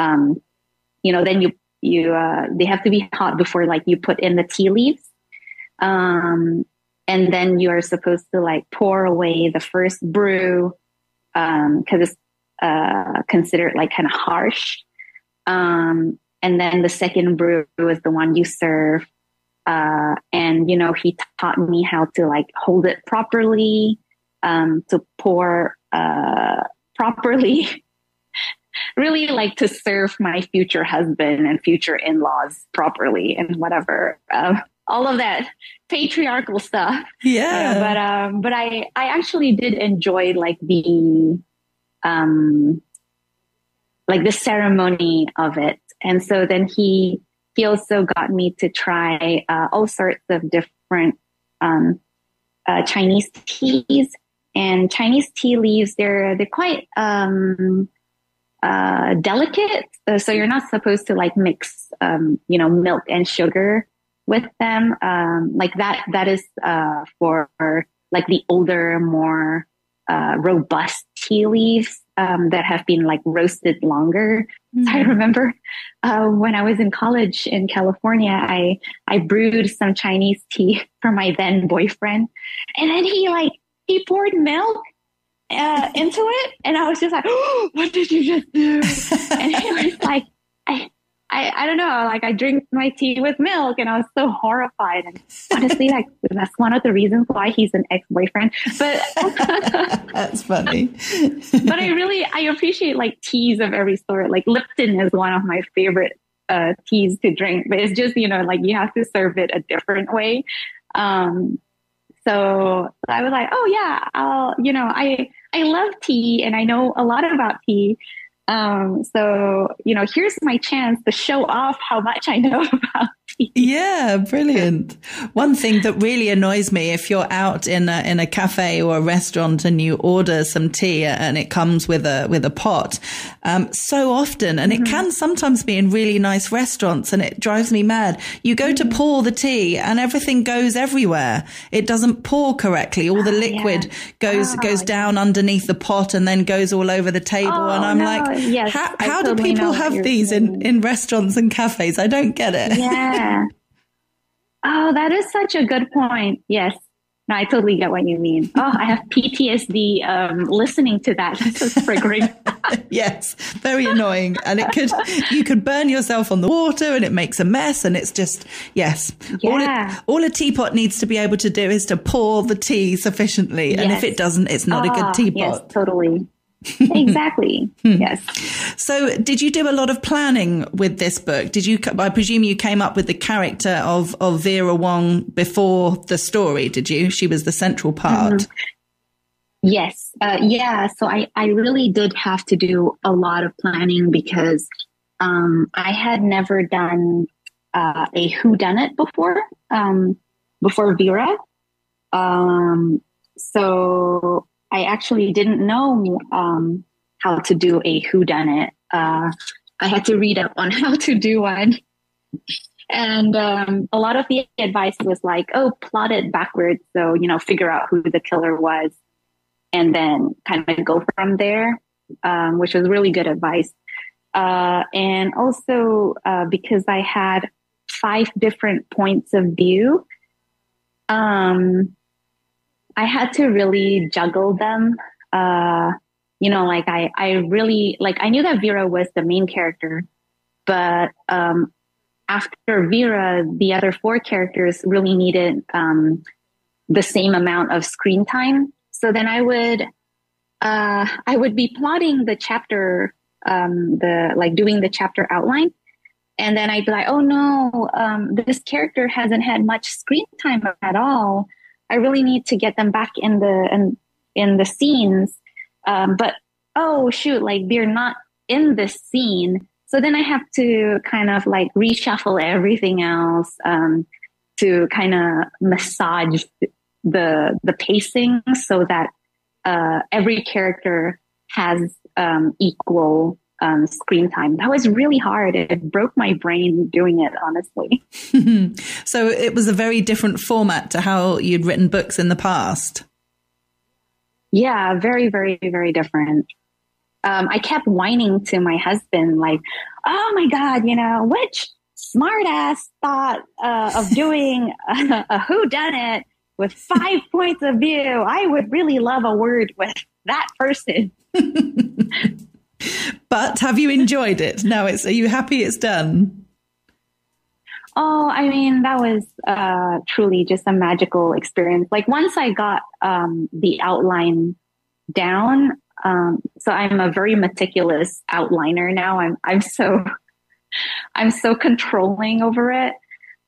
you know, then they have to be hot before like you put in the tea leaves. And then you are supposed to like pour away the first brew, cause it's, considered like kind of harsh. And then the second brew is the one you serve. And, you know, he taught me how to like hold it properly, to pour, properly, really like to serve my future husband and future in-laws properly and whatever, all of that patriarchal stuff. Yeah. But I actually did enjoy like the ceremony of it. And so then he also got me to try all sorts of different Chinese teas. And Chinese tea leaves, they're quite delicate. So you're not supposed to like mix, you know, milk and sugar with them. Like that is for like the older, more robust tea leaves that have been like roasted longer. Mm. I remember when I was in college in California, I brewed some Chinese tea for my then boyfriend, and then he he poured milk into it. And I was just like, oh, what did you just do? And he was like, I don't know, like I drink my tea with milk, and I was so horrified. And honestly, like that's one of the reasons why he's an ex-boyfriend. But that's funny. But I appreciate like teas of every sort. Like Lipton is one of my favorite teas to drink, but it's just, like you have to serve it a different way. So I was like, oh yeah, I love tea and I know a lot about tea. So, here's my chance to show off how much I know about tea. Yeah, brilliant. One thing that really annoys me, if you're out in a cafe or a restaurant and you order some tea and it comes with a pot, so often, and it can sometimes be in really nice restaurants, and it drives me mad. You go to pour the tea and everything goes everywhere. It doesn't pour correctly. All the liquid goes down underneath the pot and then goes all over the table. And I'm like, yes, how do people have these in restaurants and cafes? I don't get it. Yeah. Oh, that is such a good point. Yes. No, I totally get what you mean. Oh, I have PTSD listening to that. Just triggering. Yes, very annoying. And you could burn yourself on the water and it makes a mess. And it's just, yes. Yeah. All a teapot needs to be able to do is to pour the tea sufficiently. And if it doesn't, it's not a good teapot. Yes, totally. Exactly. Yes. So did you do a lot of planning with this book? I presume you came up with the character of Vera Wong before the story, did you? She was the central part. Yes. Yeah. So I really did have to do a lot of planning because I had never done a whodunit before Vera. So I actually didn't know how to do a whodunit. I had to read up on how to do one. And a lot of the advice was like, oh, plot it backwards. So, figure out who the killer was and then kind of go from there, which was really good advice. And also because I had 5 different points of view, I had to really juggle them. I really, I knew that Vera was the main character, but after Vera, the other 4 characters really needed the same amount of screen time. So then I would be plotting the chapter, doing the chapter outline. And then I'd be like, oh no, this character hasn't had much screen time at all. I really need to get them back in the scenes. But, oh shoot, they're not in this scene. So then I have to kind of reshuffle everything else, to kind of massage the pacing so that, every character has, equal, screen time. That was really hard. It broke my brain doing it, honestly. So it was a very different format to how you'd written books in the past. Yeah, very, very, very different. I kept whining to my husband, oh my God, which smartass thought of doing a whodunit with 5 points of view? I would really love a word with that person. But have you enjoyed it? Now are you happy it's done? Oh, I mean, that was truly just a magical experience. Once I got the outline down, so I'm a very meticulous outliner now. I'm so controlling over it.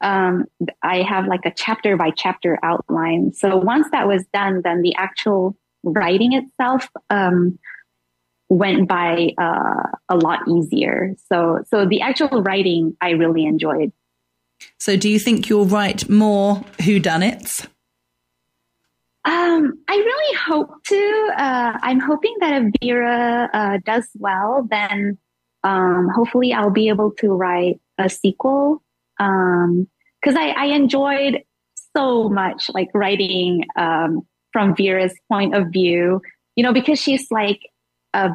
I have a chapter by chapter outline. So once that was done, then the actual writing itself went by a lot easier. So the actual writing I really enjoyed. So do you think you'll write more whodunits? I really hope to. I'm hoping that if Vera does well, then hopefully I'll be able to write a sequel. Because I enjoyed so much writing from Vera's point of view, because she's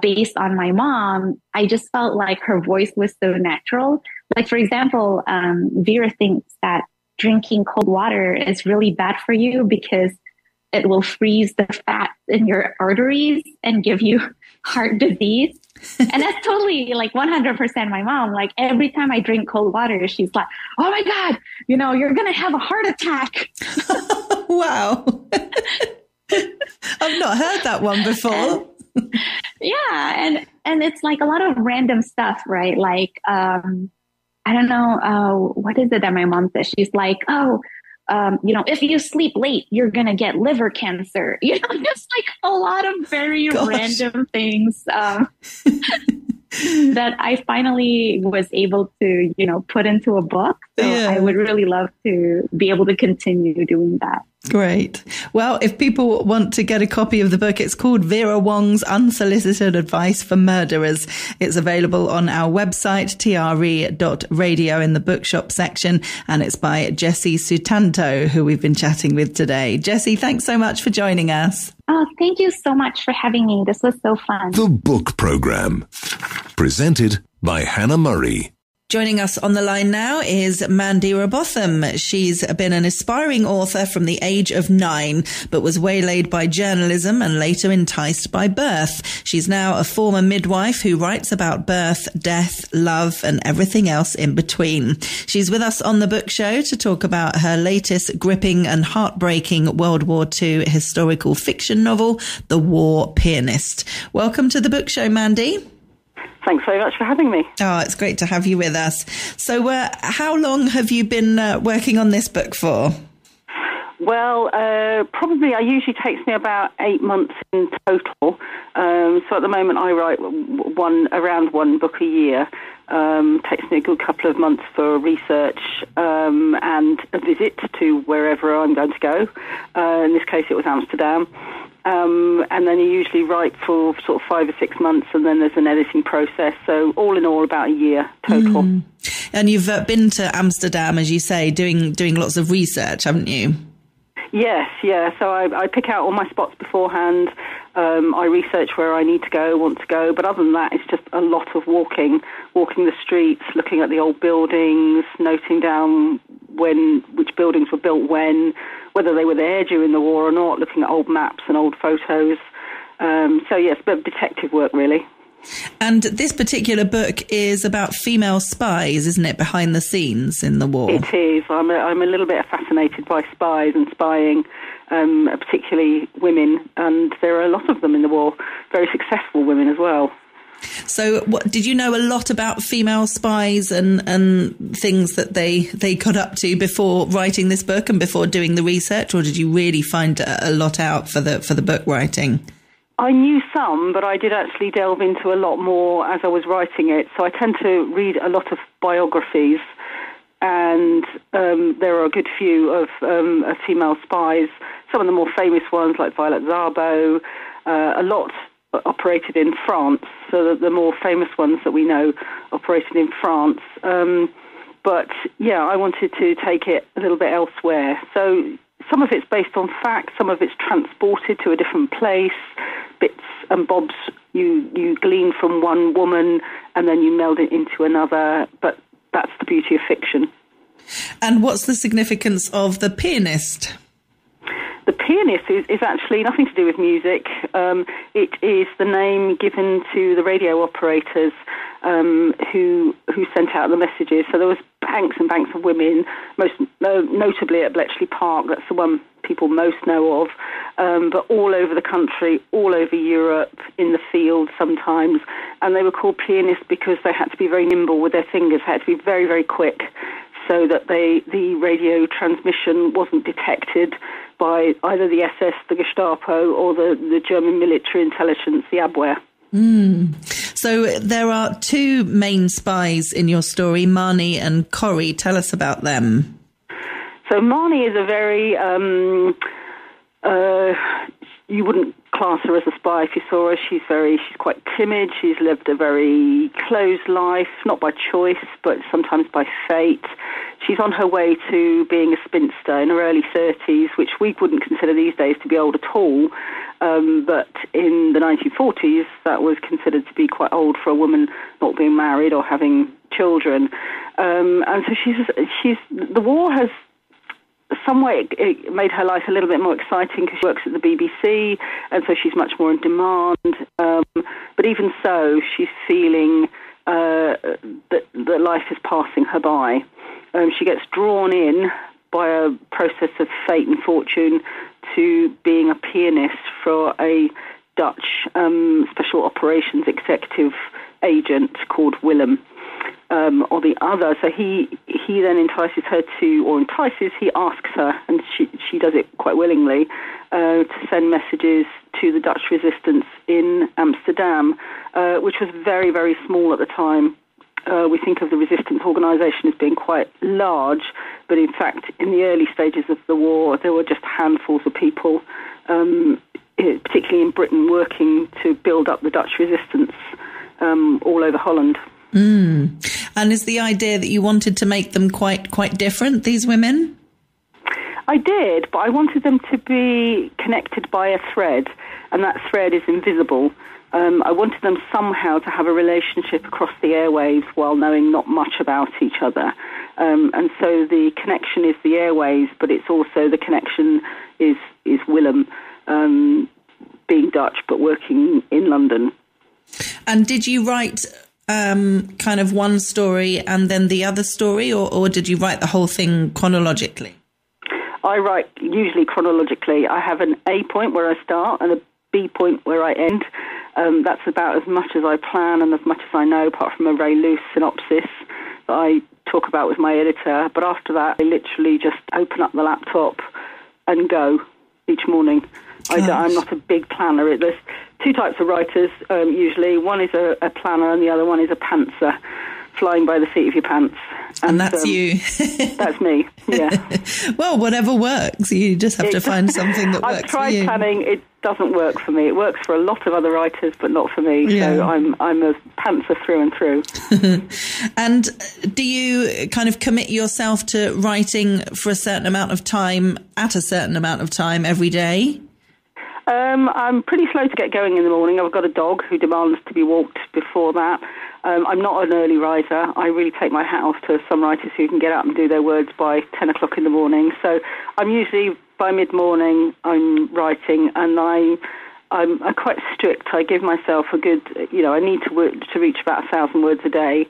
based on my mom. I just felt like her voice was so natural. For example, Vera thinks that drinking cold water is really bad for you because it will freeze the fat in your arteries and give you heart disease. And that's totally like 100% my mom. Like every time I drink cold water, she's like, oh my God, you're going to have a heart attack. Wow. I've not heard that one before. Yeah. And it's like a lot of random stuff, right? Like, I don't know, what is it that my mom says? She's like, if you sleep late, you're going to get liver cancer. Just like a lot of very random things that I finally was able to, put into a book. So I would really love to be able to continue doing that. Great. Well, if people want to get a copy of the book, it's called Vera Wong's Unsolicited Advice for Murderers. It's available on our website, tre.radio, in the bookshop section, and it's by Jessie Sutanto, who we've been chatting with today. Jessie, thanks so much for joining us. Oh, thank you so much for having me. This was so fun. The Book Program, presented by Hannah Murray. Joining us on the line now is Mandy Robotham. She's been an aspiring author from the age of 9, but was waylaid by journalism and later enticed by birth. She's now a former midwife who writes about birth, death, love, and everything else in between. She's with us on the book show to talk about her latest gripping and heartbreaking World War II historical fiction novel, The War Pianist. Welcome to the book show, Mandy. Thanks very much for having me. Oh, it's great to have you with us. So how long have you been working on this book for? Well, probably it usually takes me about 8 months in total. So at the moment I write around one book a year. Takes me a good couple of months for research and a visit to wherever I'm going to go. In this case it was Amsterdam. And then you usually write for sort of 5 or 6 months, and then there's an editing process. So all in all, about a year total. And you've been to Amsterdam, as you say, doing lots of research, haven't you? Yes, yeah. So I pick out all my spots beforehand. I research where I need to go, want to go. But other than that, it's just a lot of walking the streets, looking at the old buildings, noting down which buildings were built when, whether they were there during the war or not, looking at old maps and old photos. So yes, a bit of detective work, really. And this particular book is about female spies, isn't it, behind the scenes in the war? It is. I'm a little bit fascinated by spies and spying, particularly women, and there are a lot of them in the war, very successful women as well. So did you know a lot about female spies and things that they got up to before writing this book and before doing the research, or did you really find a lot out for the book writing? I knew some, but I did actually delve into a lot more as I was writing it. So I tend to read a lot of biographies, and there are a good few of female spies. Some of the more famous ones, like Violet Szabo, a lot operated in France, so that the more famous ones that we know operated in France. But yeah, I wanted to take it a little bit elsewhere. So some of it's based on fact, some of it's transported to a different place, bits and bobs you glean from one woman and then you meld it into another, but that's the beauty of fiction. And what's the significance of The Pianist? The Pianist is actually nothing to do with music. It is the name given to the radio operators who sent out the messages. So there was banks and banks of women, most notably at Bletchley Park. That's the one people most know of. But all over the country, all over Europe, in the field sometimes. And they were called pianists because they had to be very nimble with their fingers, had to be very, very quick, so that the radio transmission wasn't detected by either the SS, the Gestapo, or the German military intelligence, the Abwehr. So there are two main spies in your story, Marnie and Corrie. Tell us about them. So Marnie is a very... you wouldn't class her as a spy if you saw her. She's quite timid. She's lived a very closed life, not by choice, but sometimes by fate. She's on her way to being a spinster in her early 30s, which we wouldn't consider these days to be old at all. But in the 1940s, that was considered to be quite old for a woman not being married or having children. And so the war has some way it made her life a little bit more exciting because she works at the BBC, and so she's much more in demand. But even so, she's feeling that life is passing her by. She gets drawn in by a process of fate and fortune to being a pianist for a Dutch special operations executive agent called Willem. Or the other. So he then entices her he asks her, and she does it quite willingly, to send messages to the Dutch resistance in Amsterdam, which was very, very small at the time. We think of the resistance organisation as being quite large, but in fact, in the early stages of the war, there were just handfuls of people, particularly in Britain, working to build up the Dutch resistance all over Holland. And is the idea that you wanted to make them quite different, these women? I did, but I wanted them to be connected by a thread, and that thread is invisible. I wanted them somehow to have a relationship across the airwaves while knowing not much about each other. And so the connection is the airwaves, but it's also the connection is Willem, being Dutch but working in London. And did you write kind of one story and then the other story, or did you write the whole thing chronologically? I write usually chronologically. I have an A point where I start and a B point where I end. That's about as much as I plan and as much as I know, apart from a very loose synopsis that I talk about with my editor. But after that, I literally just open up the laptop and go each morning. I'm not a big planner. There's two types of writers, usually. One is a planner and the other one is a pantser, flying by the seat of your pants. And that's you. That's me, yeah. Well, wwhatever works. You just have to find something that works for you. I've tried planning. It doesn't work for me. It works for a lot of other writers, but not for me. Yeah. So I'm a pantser through and through. And do you kind of commit yourself to writing for a certain amount of time at a certain amount of time every day? I'm pretty slow to get going in the morning. I've got a dog who demands to be walked before that. I'm not an early riser. I really take my hat off to some writers who can get up and do their words by 10 o'clock in the morning. So I'm usually, by mid-morning, I'm writing, and I'm quite strict. I give myself a good, I need to reach about 1,000 words a day.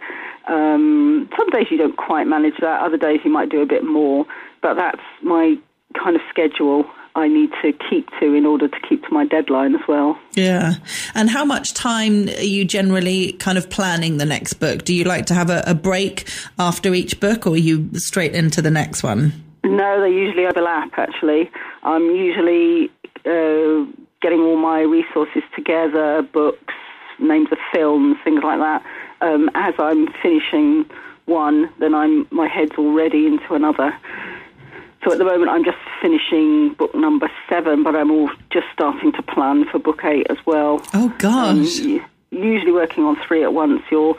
Some days you don't quite manage that. Other days you might do a bit more. But that's my kind of schedule I need to keep to in order to keep to my deadline as well. Yeah. And how much time are you generally kind of planning the next book? Do you like to have a break after each book, or are you straight into the next one? No, they usually overlap, actually. I'm usually getting all my resources together, books, names of films, things like that. As I'm finishing one, then my head's already into another. So at the moment, I'm just finishing book number 7, but I'm all just starting to plan for book 8 as well. Oh, gosh. Usually working on 3 at once. You're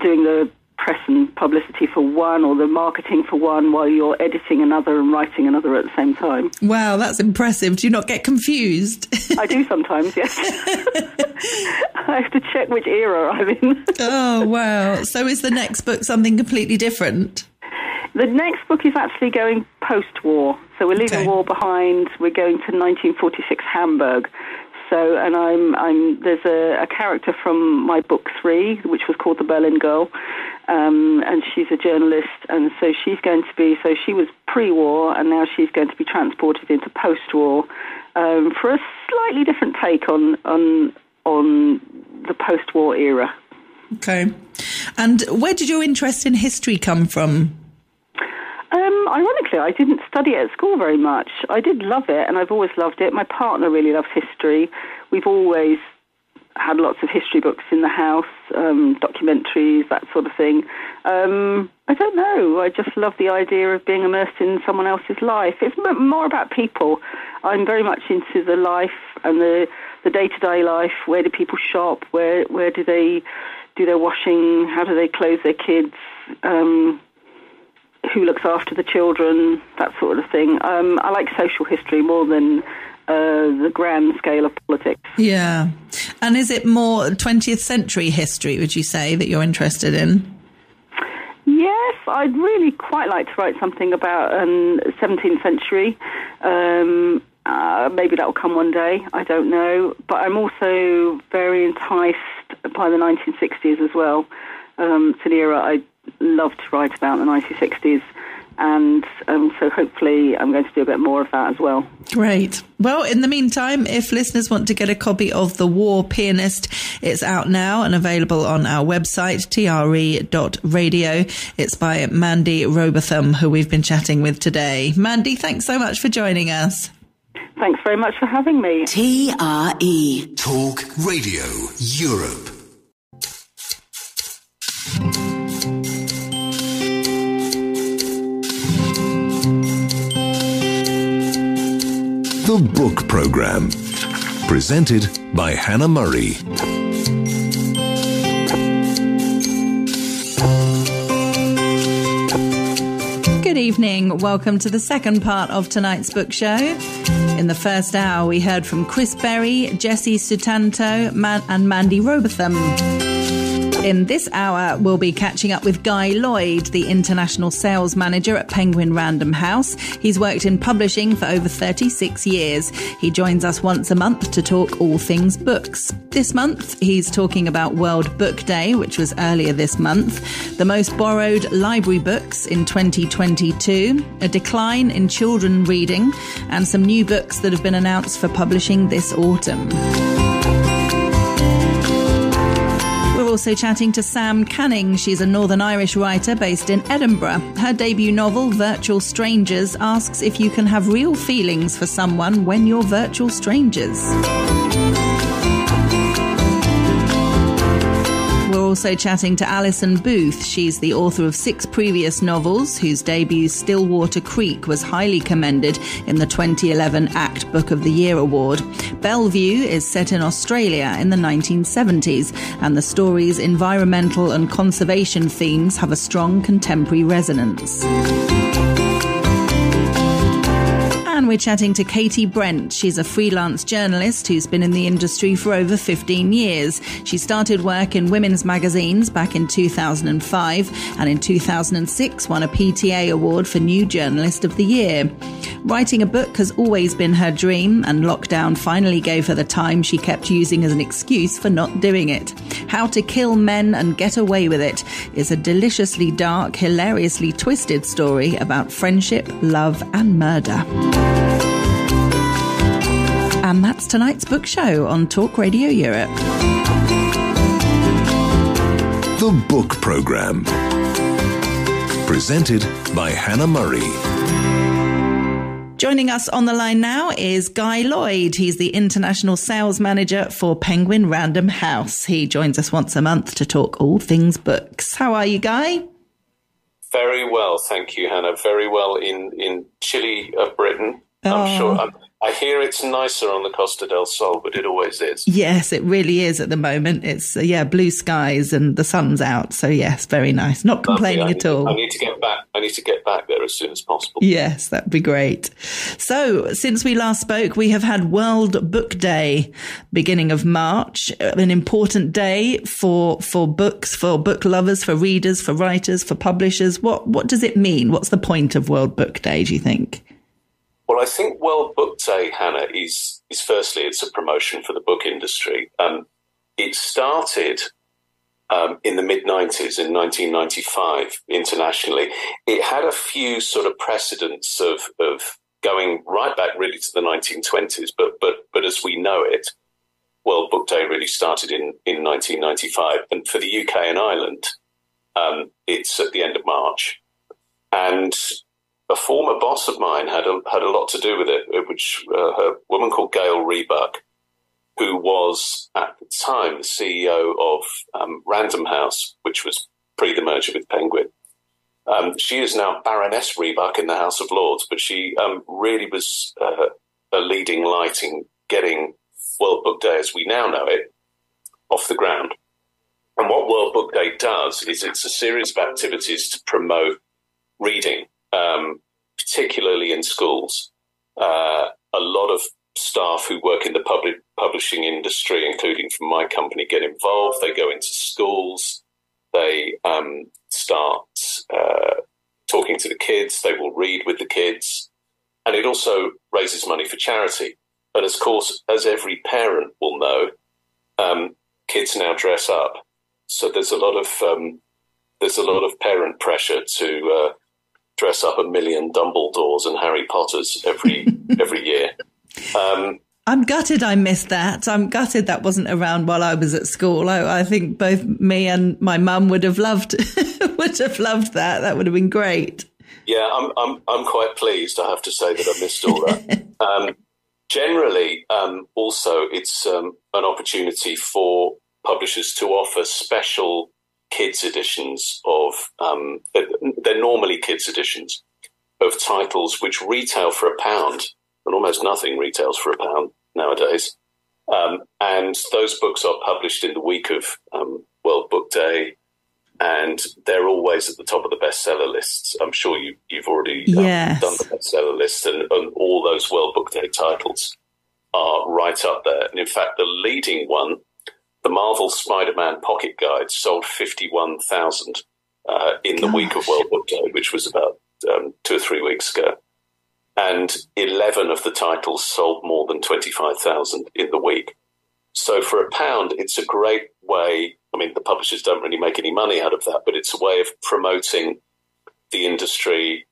doing the press and publicity for one, or the marketing for one, while you're editing another and writing another at the same time. Wow, that's impressive. Do you not get confused? I do sometimes, yes. I have to check which era I'm in. Oh, wow. So is the next book something completely different? The next book is actually going post-war. So we're leaving war behind. We're going to 1946 Hamburg. So, and there's a character from my book 3, which was called The Berlin Girl, and she's a journalist, and so she was pre-war, and now she's going to be transported into post-war for a slightly different take on the post-war era. Okay. And where did your interest in history come from? Ironically, I didn't study it at school very much. I did love it, and I've always loved it. My partner really loves history. We've always had lots of history books in the house, documentaries, that sort of thing. I don't know. I just love the idea of being immersed in someone else's life. It's more about people. I'm very much into the life and the day-to-day life. Where do people shop? Where do they do their washing? How do they clothe their kids? Who looks after the children, that sort of thing. I like social history more than the grand scale of politics. Yeah. And is it more 20th century history, would you say, that you're interested in? Yes, I'd really quite like to write something about 17th century. Maybe that will come one day, I don't know. But I'm also very enticed by the 1960s as well. It's an era I love to write about, the 1960s. And so hopefully I'm going to do a bit more of that as well. Great. Well, in the meantime, if listeners want to get a copy of The War Pianist, it's out now and available on our website, tre.radio. It's by Mandy Robotham, who we've been chatting with today. Mandy, thanks so much for joining us. Thanks very much for having me. TRE. Talk Radio Europe. The Book Programme. Presented by Hannah Murray. Good evening. Welcome to the second part of tonight's book show. In the first hour, we heard from Chris Berry, Jessie Sutanto, and Mandy Robotham. In this hour, we'll be catching up with Guy Lloyd, the international sales manager at Penguin Random House. He's worked in publishing for over 36 years. He joins us once a month to talk all things books. This month, he's talking about World Book Day, which was earlier this month, the most borrowed library books in 2022, a decline in children reading, and some new books that have been announced for publishing this autumn. We're also chatting to Sam Canning. She's a Northern Irish writer based in Edinburgh. Her debut novel, Virtual Strangers, asks if you can have real feelings for someone when you're virtual strangers. We're also chatting to Alison Booth. She's the author of 6 previous novels, whose debut Stillwater Creek was highly commended in the 2011 ACT Book of the Year Award. Bellevue is set in Australia in the 1970s, and the story's environmental and conservation themes have a strong contemporary resonance. And we're chatting to Katie Brent. She's a freelance journalist who's been in the industry for over 15 years. She started work in women's magazines back in 2005 and in 2006 won a PTA award for New Journalist of the Year. Writing a book has always been her dream, and lockdown finally gave her the time she kept using as an excuse for not doing it. How to Kill Men and Get Away with It is a deliciously dark, hilariously twisted story about friendship, love and murder. And that's tonight's book show on Talk Radio Europe. The Book Programme. Presented by Hannah Murray. Joining us on the line now is Guy Lloyd. He's the international sales manager for Penguin Random House. He joins us once a month to talk all things books. How are you, Guy? Very well, thank you, Hannah. Very well in chilly Britain. I'm sure. I hear it's nicer on the Costa del Sol, but it always is. Yes, it really is at the moment. It's, blue skies and the sun's out. So, yes, very nice. Not complaining at all. I need to get back. I need to get back there as soon as possible. Yes, that'd be great. So, since we last spoke, we have had World Book Day, beginning of March, an important day for books, for book lovers, for readers, for writers, for publishers. What does it mean? What's the point of World Book Day, do you think? Well, I think World Book Day, Hannah, is firstly, it's a promotion for the book industry. It started in the mid-90s, in 1995, internationally. It had a few sort of precedents of going right back really to the 1920s, but as we know it, World Book Day really started in 1995. And for the UK and Ireland, it's at the end of March. And a former boss of mine had a lot to do with it, which a woman called Gail Rebuck, who was at the time the CEO of Random House, which was pre the merger with Penguin. She is now Baroness Rebuck in the House of Lords, but she really was a leading light in getting World Book Day, as we now know it, off the ground. And what World Book Day does is it's a series of activities to promote reading, particularly in schools. A lot of staff who work in the publishing industry, including from my company, get involved. They go into schools. They start talking to the kids. They will read with the kids. And it also raises money for charity. And of course, as every parent will know, kids now dress up. So there's a lot of parent pressure to dress up 1 million Dumbledores and Harry Potters every year. I'm gutted I missed that. I'm gutted that wasn't around while I was at school. I think both me and my mum would have loved that. That would have been great. Yeah, I'm quite pleased. I have to say that I missed all that. Generally, also, it's an opportunity for publishers to offer special kids editions of, they're normally kids editions of titles which retail for £1, and almost nothing retails for £1 nowadays. And those books are published in the week of World Book Day, and they're always at the top of the bestseller lists. I'm sure you've already done the bestseller list, and all those World Book Day titles are right up there. And in fact, the leading one, the Marvel Spider-Man Pocket Guide, sold 51,000 in the week of World Book Day, which was about 2 or 3 weeks ago. And 11 of the titles sold more than 25,000 in the week. So for £1, it's a great way. I mean, the publishers don't really make any money out of that, but it's a way of promoting the industry,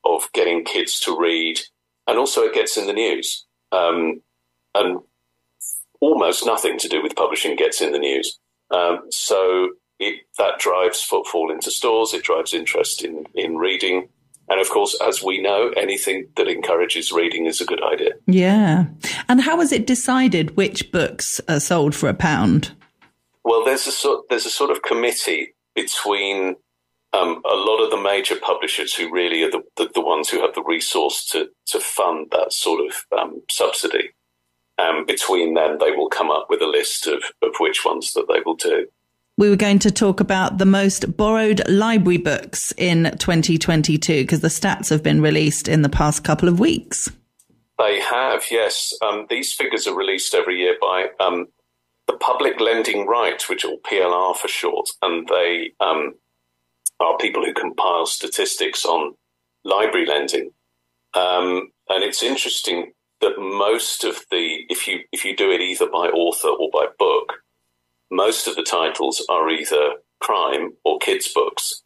of getting kids to read, and also it gets in the news. And almost nothing to do with publishing gets in the news. So that drives footfall into stores, it drives interest in reading. And of course, as we know, anything that encourages reading is a good idea. Yeah. And how is it decided which books are sold for £1? Well, there's a sort of committee between a lot of the major publishers who really are the ones who have the resource to fund that sort of subsidy. Between them, they will come up with a list of which ones that they will do. We were going to talk about the most borrowed library books in 2022 because the stats have been released in the past couple of weeks. They have, yes. These figures are released every year by the Public Lending Right, which are PLR for short, and they are people who compile statistics on library lending. And it's interesting that most of if you do it either by author or by book, most of the titles are either crime or kids' books.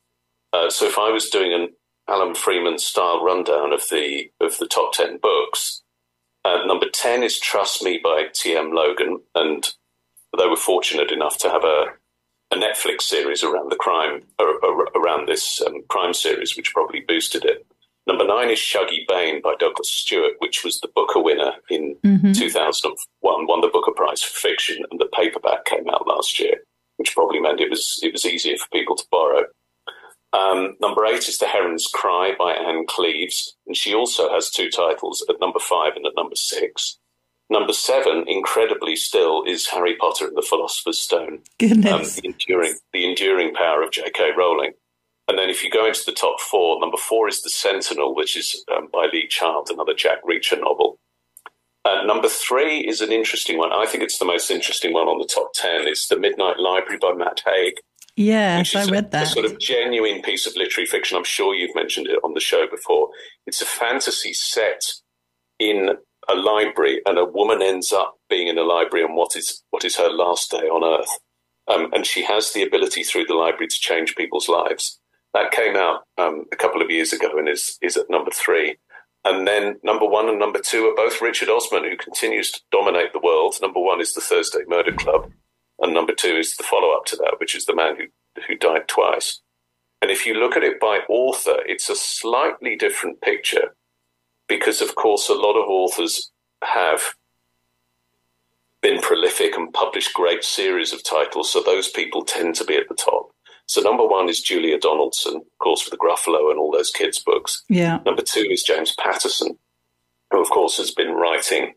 So if I was doing an Alan Freeman style rundown of the top 10 books, number 10 is Trust Me by T.M. Logan, and they were fortunate enough to have a Netflix series around the crime, around this crime series, which probably boosted it. Number 9 is Shuggie Bain by Douglas Stewart, which was the Booker winner in 2001, won the Booker Prize for fiction, and the paperback came out last year, which probably meant it was easier for people to borrow. Number 8 is The Heron's Cry by Anne Cleeves, and she also has 2 titles at number 5 and at number 6. Number 7, incredibly still, is Harry Potter and the Philosopher's Stone. Goodness. The enduring power of J.K. Rowling. And then if you go into the top 4, number 4 is The Sentinel, which is by Lee Child, another Jack Reacher novel. Number 3 is an interesting one. I think it's the most interesting one on the top 10. It's The Midnight Library by Matt Haig. Yes, I read that. A sort of genuine piece of literary fiction. I'm sure you've mentioned it on the show before. It's a fantasy set in a library, and a woman ends up being in a library on what is her last day on Earth. And she has the ability through the library to change people's lives. That came out a couple of years ago and is at number 3. And then number 1 and number 2 are both Richard Osman, who continues to dominate the world. Number 1 is The Thursday Murder Club, and number 2 is the follow-up to that, which is The Man Who Died Twice. And if you look at it by author, it's a slightly different picture because, of course, a lot of authors have been prolific and published great series of titles, so those people tend to be at the top. So number 1 is Julia Donaldson, of course, with the Gruffalo and all those kids' books. Yeah. Number 2 is James Patterson, who, of course, has been writing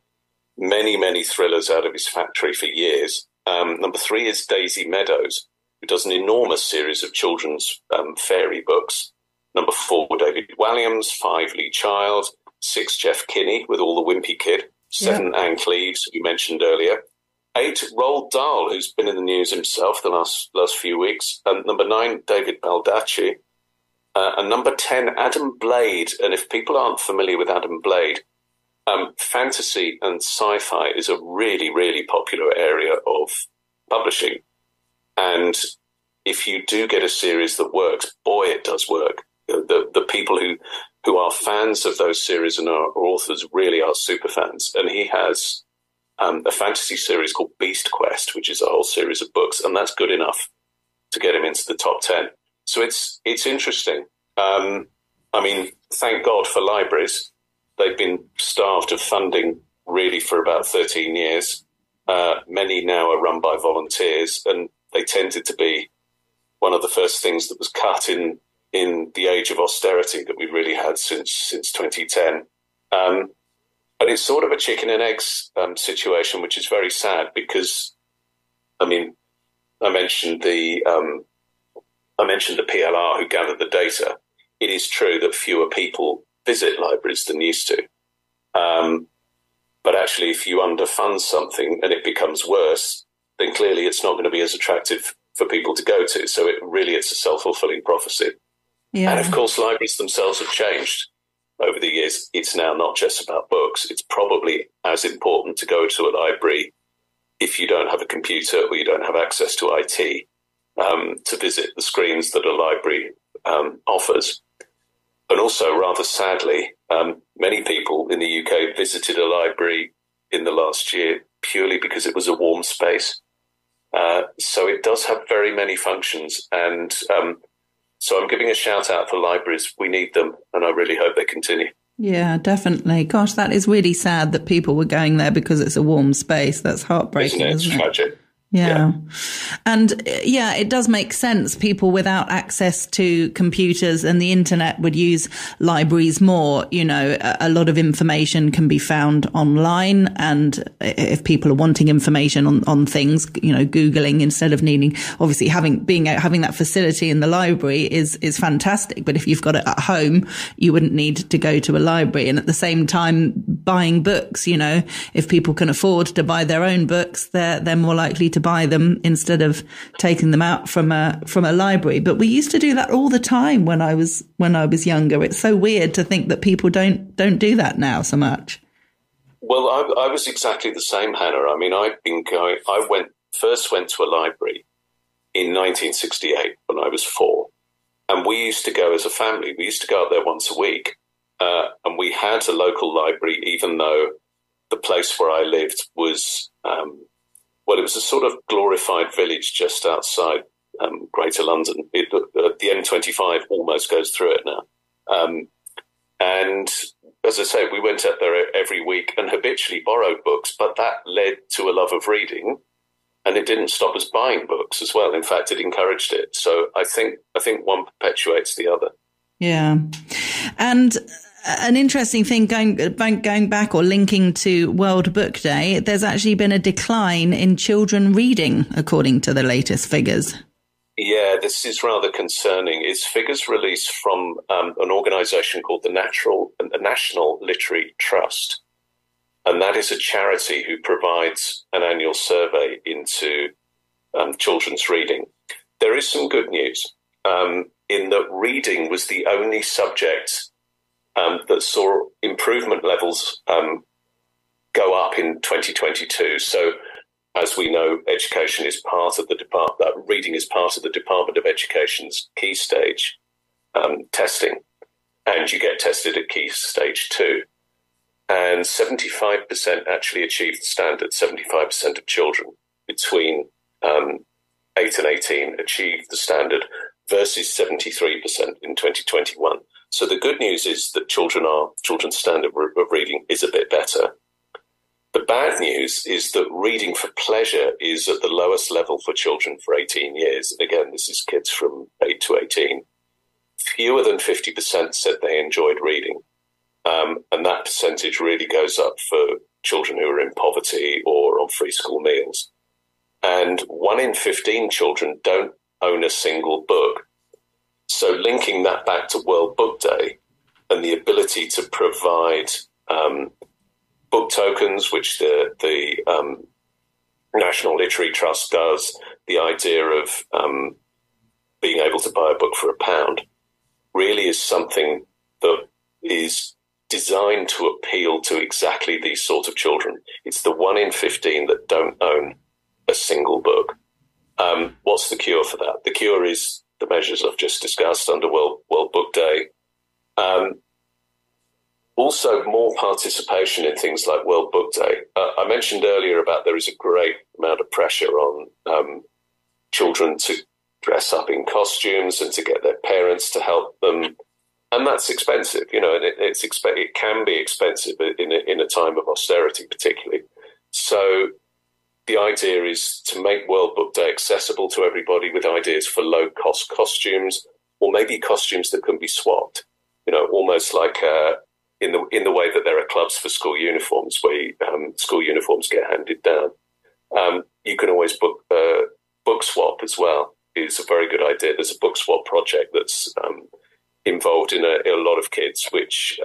many, many thrillers out of his factory for years. Number 3 is Daisy Meadows, who does an enormous series of children's fairy books. Number 4, David Walliams. 5, Lee Child. 6, Jeff Kinney, with all the Wimpy Kid. 7, Anne Cleeves, who you mentioned earlier. 8, Roald Dahl, who's been in the news himself the last few weeks. And number 9, David Baldacci. And number 10, Adam Blade. And if people aren't familiar with Adam Blade, fantasy and sci-fi is a really, really popular area of publishing. And if you do get a series that works, boy, it does work. The people who are fans of those series and are authors really are super fans. And he has a fantasy series called Beast Quest, which is a whole series of books, and that's good enough to get him into the top 10. So it's interesting. I mean, thank God for libraries. They've been starved of funding really for about 13 years. Many now are run by volunteers, and they tended to be one of the first things that was cut in the age of austerity that we've really had since 2010. And it's sort of a chicken and eggs situation, which is very sad because, I mean, I mentioned the PLR who gathered the data. It is true that fewer people visit libraries than used to. But actually, if you underfund something and it becomes worse, then clearly it's not going to be as attractive for people to go to. So it's a self-fulfilling prophecy. Yeah. And of course, libraries themselves have changed over the years. It's now not just about books. It's probably as important to go to a library if you don't have a computer or you don't have access to IT, to visit the screens that a library offers. And also, rather sadly, many people in the UK visited a library in the last year purely because it was a warm space. So it does have very many functions. And so I'm giving a shout out for libraries. We need them, and I really hope they continue. Yeah, definitely. Gosh, that is really sad that people were going there because it's a warm space. That's heartbreaking, isn't it? It's tragic. Yeah. And yeah, it does make sense. People without access to computers and the internet would use libraries more. You know, a lot of information can be found online. And if people are wanting information on things, you know, Googling instead of needing, obviously having that facility in the library is fantastic. But if you've got it at home, you wouldn't need to go to a library. And at the same time, buying books, you know, if people can afford to buy their own books, they're more likely to buy them instead of taking them out from a library. But we used to do that all the time when I was younger. It's so weird to think that people don't do that now so much. Well, I was exactly the same, Hannah. I mean, I first went to a library in 1968 when I was 4, and we used to go as a family. We used to go up there once a week, and we had a local library, even though the place where I lived was it was a sort of glorified village just outside Greater London. The M25 almost goes through it now. And as I say, we went up there every week and habitually borrowed books, but that led to a love of reading, and it didn't stop us buying books as well. In fact, it encouraged it. So I think one perpetuates the other. Yeah. And an interesting thing going back or linking to World Book Day, there's actually been a decline in children reading, according to the latest figures. Yeah, this is rather concerning. It's figures released from an organisation called the National Literary Trust, and that is a charity who provides an annual survey into children's reading. There is some good news in that reading was the only subject that saw improvement levels go up in 2022. So, as we know, education is part of reading is part of the Department of Education's Key Stage testing, and you get tested at Key Stage 2. And 75% actually achieved the standard. 75% of children between 8 and 18 achieved the standard versus 73% in 2021. So the good news is that children's standard of reading is a bit better. The bad news is that reading for pleasure is at the lowest level for children for 18 years. And again, this is kids from 8 to 18. Fewer than 50% said they enjoyed reading. And that percentage really goes up for children who are in poverty or on free school meals. And 1 in 15 children don't own a single book. So linking that back to World Book Day and the ability to provide book tokens, which the National Literary Trust does, the idea of being able to buy a book for £1, really is something that is designed to appeal to exactly these sort of children. It's the 1 in 15 that don't own a single book. What's the cure for that? The cure is the measures I've just discussed under World Book Day. Also, more participation in things like World Book Day. I mentioned earlier about there is a great amount of pressure on children to dress up in costumes and to get their parents to help them. And that's expensive, and it can be expensive in a time of austerity, particularly. So the idea is to make World Book Day accessible to everybody with ideas for low-cost costumes, or maybe costumes that can be swapped, almost like in the way that there are clubs for school uniforms, where school uniforms get handed down. You can always book swap as well. Is a very good idea. There's a book swap project that's involved in a lot of kids, which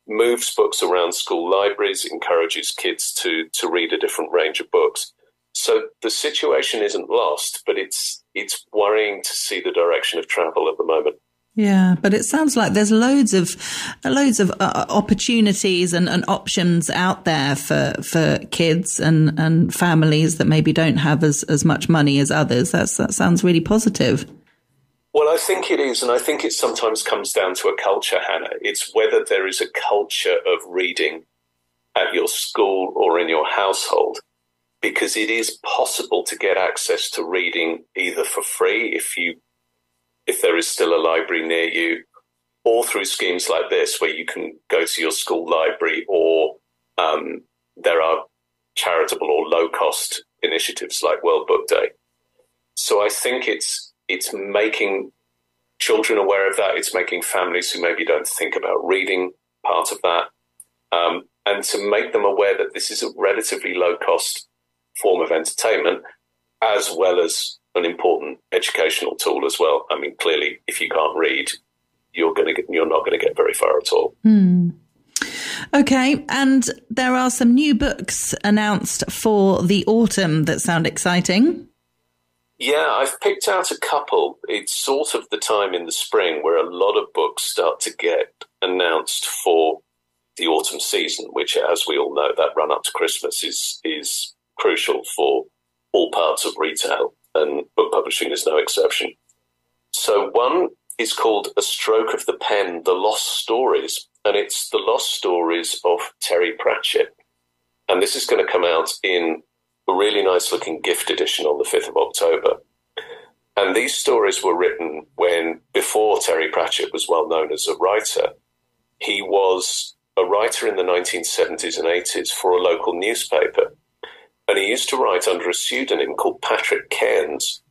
moves books around school libraries, encourages kids to read a different range of books. So the situation isn't lost, but it's worrying to see the direction of travel at the moment. Yeah, but it sounds like there's loads of opportunities and options out there for kids and families that maybe don't have as much money as others. That sounds really positive. Well, I think it is, and I think it sometimes comes down to a culture, Hannah. It's whether there is a culture of reading at your school or in your household, because it is possible to get access to reading either for free if there is still a library near you, or through schemes like this where you can go to your school library, or there are charitable or low-cost initiatives like World Book Day. So I think it's making children aware of that. It's making families who maybe don't think about reading part of that, and to make them aware that this is a relatively low-cost form of entertainment, as well as an important educational tool as well. I mean, clearly, if you can't read, you're not going to get very far at all. Okay, and there are some new books announced for the autumn that sound exciting. Yeah, I've picked out a couple. It's sort of the time in the spring where a lot of books start to get announced for the autumn season, which, as we all know, that run up to Christmas is crucial for all parts of retail, and book publishing is no exception. So one is called A Stroke of the Pen, The Lost Stories, and it's the lost stories of Terry Pratchett. And this is going to come out in a really nice-looking gift edition on the 5th of October. And these stories were written before Terry Pratchett was well known as a writer. He was a writer in the 1970s and 80s for a local newspaper. And he used to write under a pseudonym called Patrick Cairns.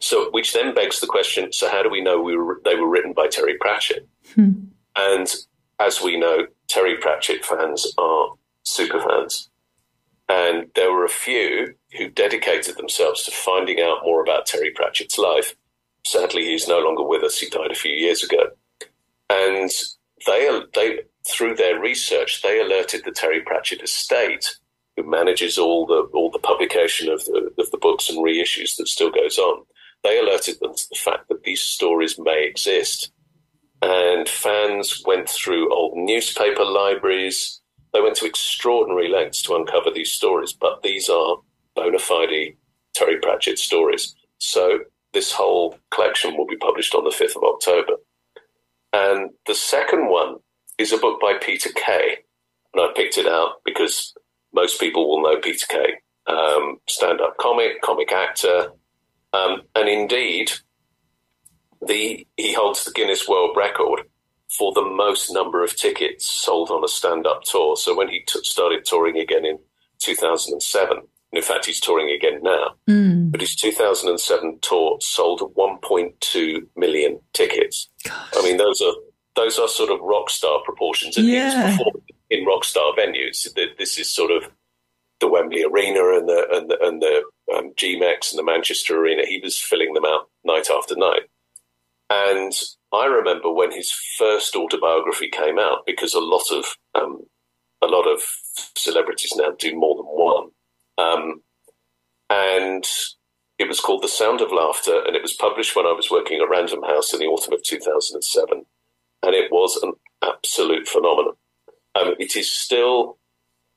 So, which then begs the question, so how do we know they were written by Terry Pratchett? And as we know, Terry Pratchett fans are super fans. And there were a few who dedicated themselves to finding out more about Terry Pratchett's life. Sadly, he's no longer with us. He died a few years ago. And they through their research, they alerted the Terry Pratchett estate, who manages all the publication of the books and reissues that still goes on. They alerted them to the fact that these stories may exist. And fans went through old newspaper libraries. They went to extraordinary lengths to uncover these stories, but these are bona fide Terry Pratchett stories. So this whole collection will be published on the 5th of October. And the second one is a book by Peter Kay. And I picked it out because most people will know Peter Kay, stand-up comic actor. And indeed, he holds the Guinness World Record for the most number of tickets sold on a stand-up tour. So when he started touring again in 2007, and in fact, he's touring again now, but his 2007 tour sold 1.2 million tickets. Gosh. I mean, those are sort of rock star proportions. And he was performing in rock star venues. This is sort of the Wembley Arena and the GMEX and the Manchester Arena. He was filling them out night after night. And I remember when his first autobiography came out, because a lot of celebrities now do more than one. And It was called The Sound of Laughter, and it was published when I was working at Random House in the autumn of 2007, and it was an absolute phenomenon. It is still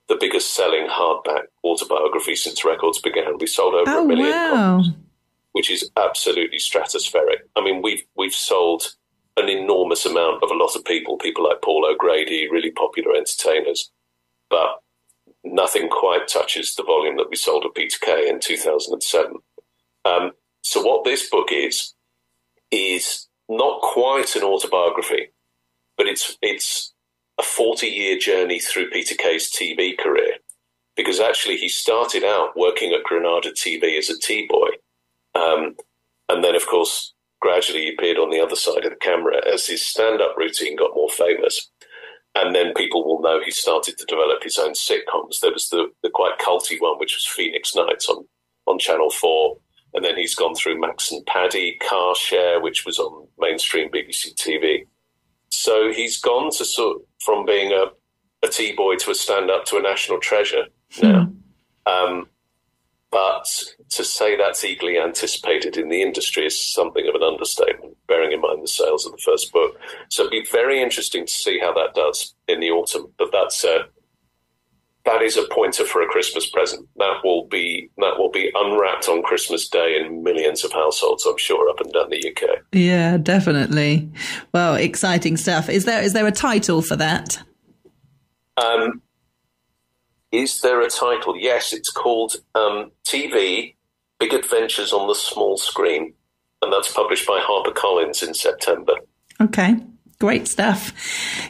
the biggest selling hardback autobiography since records began. We sold over 1 million copies, which is absolutely stratospheric. I mean, we've sold an enormous amount of a lot of people like Paul O'Grady, really popular entertainers, but nothing quite touches the volume that we sold of Peter Kay in 2007. So what this book is not quite an autobiography, but it's a 40-year journey through Peter Kay's TV career, because actually he started out working at Granada TV as a T-boy, and then, of course, gradually he appeared on the other side of the camera as his stand-up routine got more famous. And then people will know he started to develop his own sitcoms. There was the quite culty one, which was Phoenix Nights on Channel 4. And then he's gone through Max and Paddy, Car Share, which was on mainstream BBC TV. So he's gone to from being a T-boy to a stand-up to a national treasure now. But to say that's eagerly anticipated in the industry is something of an understatement, bearing in mind the sales of the first book. So it'll be very interesting to see how that does in the autumn. But that is a pointer for a Christmas present. That will be unwrapped on Christmas Day in millions of households, I'm sure, up and down the UK. Yeah, definitely. Well, exciting stuff. Is there a title for that? Is there a title? Yes, it's called TV, Big Adventures on the Small Screen, and that's published by HarperCollins in September. Okay, great stuff.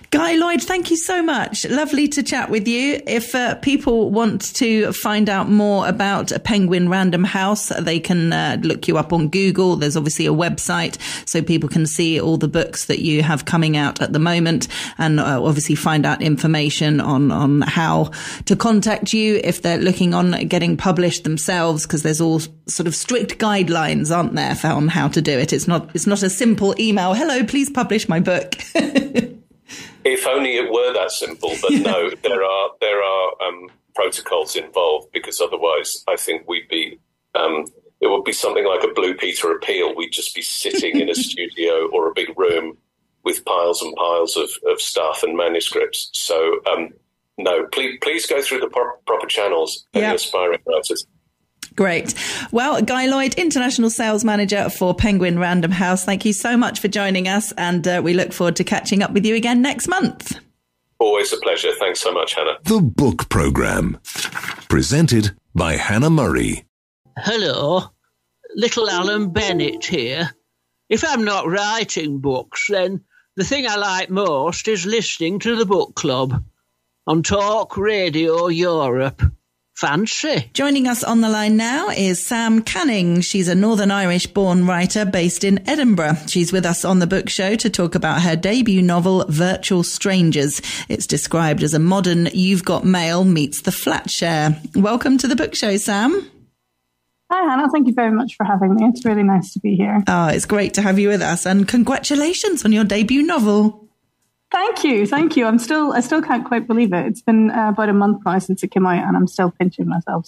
Guy Lloyd, thank you so much. Lovely to chat with you. If people want to find out more about Penguin Random House, they can look you up on Google. There's obviously a website so people can see all the books that you have coming out at the moment, and obviously find out information on how to contact you if they're looking on getting published themselves, because there's all sort of strict guidelines, aren't there, on how to do it. It's not a simple email, hello, please publish my book. If only it were that simple, but no, there are protocols involved, because otherwise I think it would be something like a Blue Peter appeal. We'd just be sitting in a studio or a big room with piles and piles of stuff and manuscripts. So no, please go through the proper channels, any aspiring writers. Great. Well, Guy Lloyd, International Sales Manager for Penguin Random House, thank you so much for joining us, and we look forward to catching up with you again next month. Always a pleasure. Thanks so much, Hannah. The Book Programme, presented by Hannah Murray. Hello, little Alan Bennett here. If I'm not writing books, then the thing I like most is listening to the book club on Talk Radio Europe. Fancy. Joining us on the line now is Sam Canning. She's a Northern Irish-born writer based in Edinburgh. She's with us on the book show to talk about her debut novel, Virtual Strangers. It's described as a modern You've Got Mail meets the Flatshare. Welcome to the book show, Sam. Hi, Hannah. Thank you very much for having me. It's really nice to be here. Oh, it's great to have you with us, and congratulations on your debut novel. Thank you. I still can't quite believe it. It's been about a month now since it came out, and I'm still pinching myself.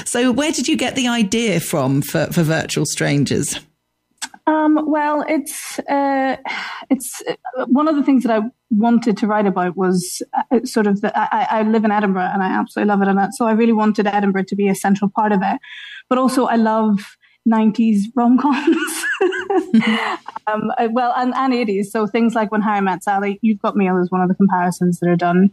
So where did you get the idea from for Virtual Strangers? Well, it's one of the things that I wanted to write about was sort of I live in Edinburgh and I absolutely love it, and so I really wanted Edinburgh to be a central part of it. But also, I love 90s rom-coms. Well, and 80s. So things like When Harry Met Sally, You've Got Mail is one of the comparisons that are done.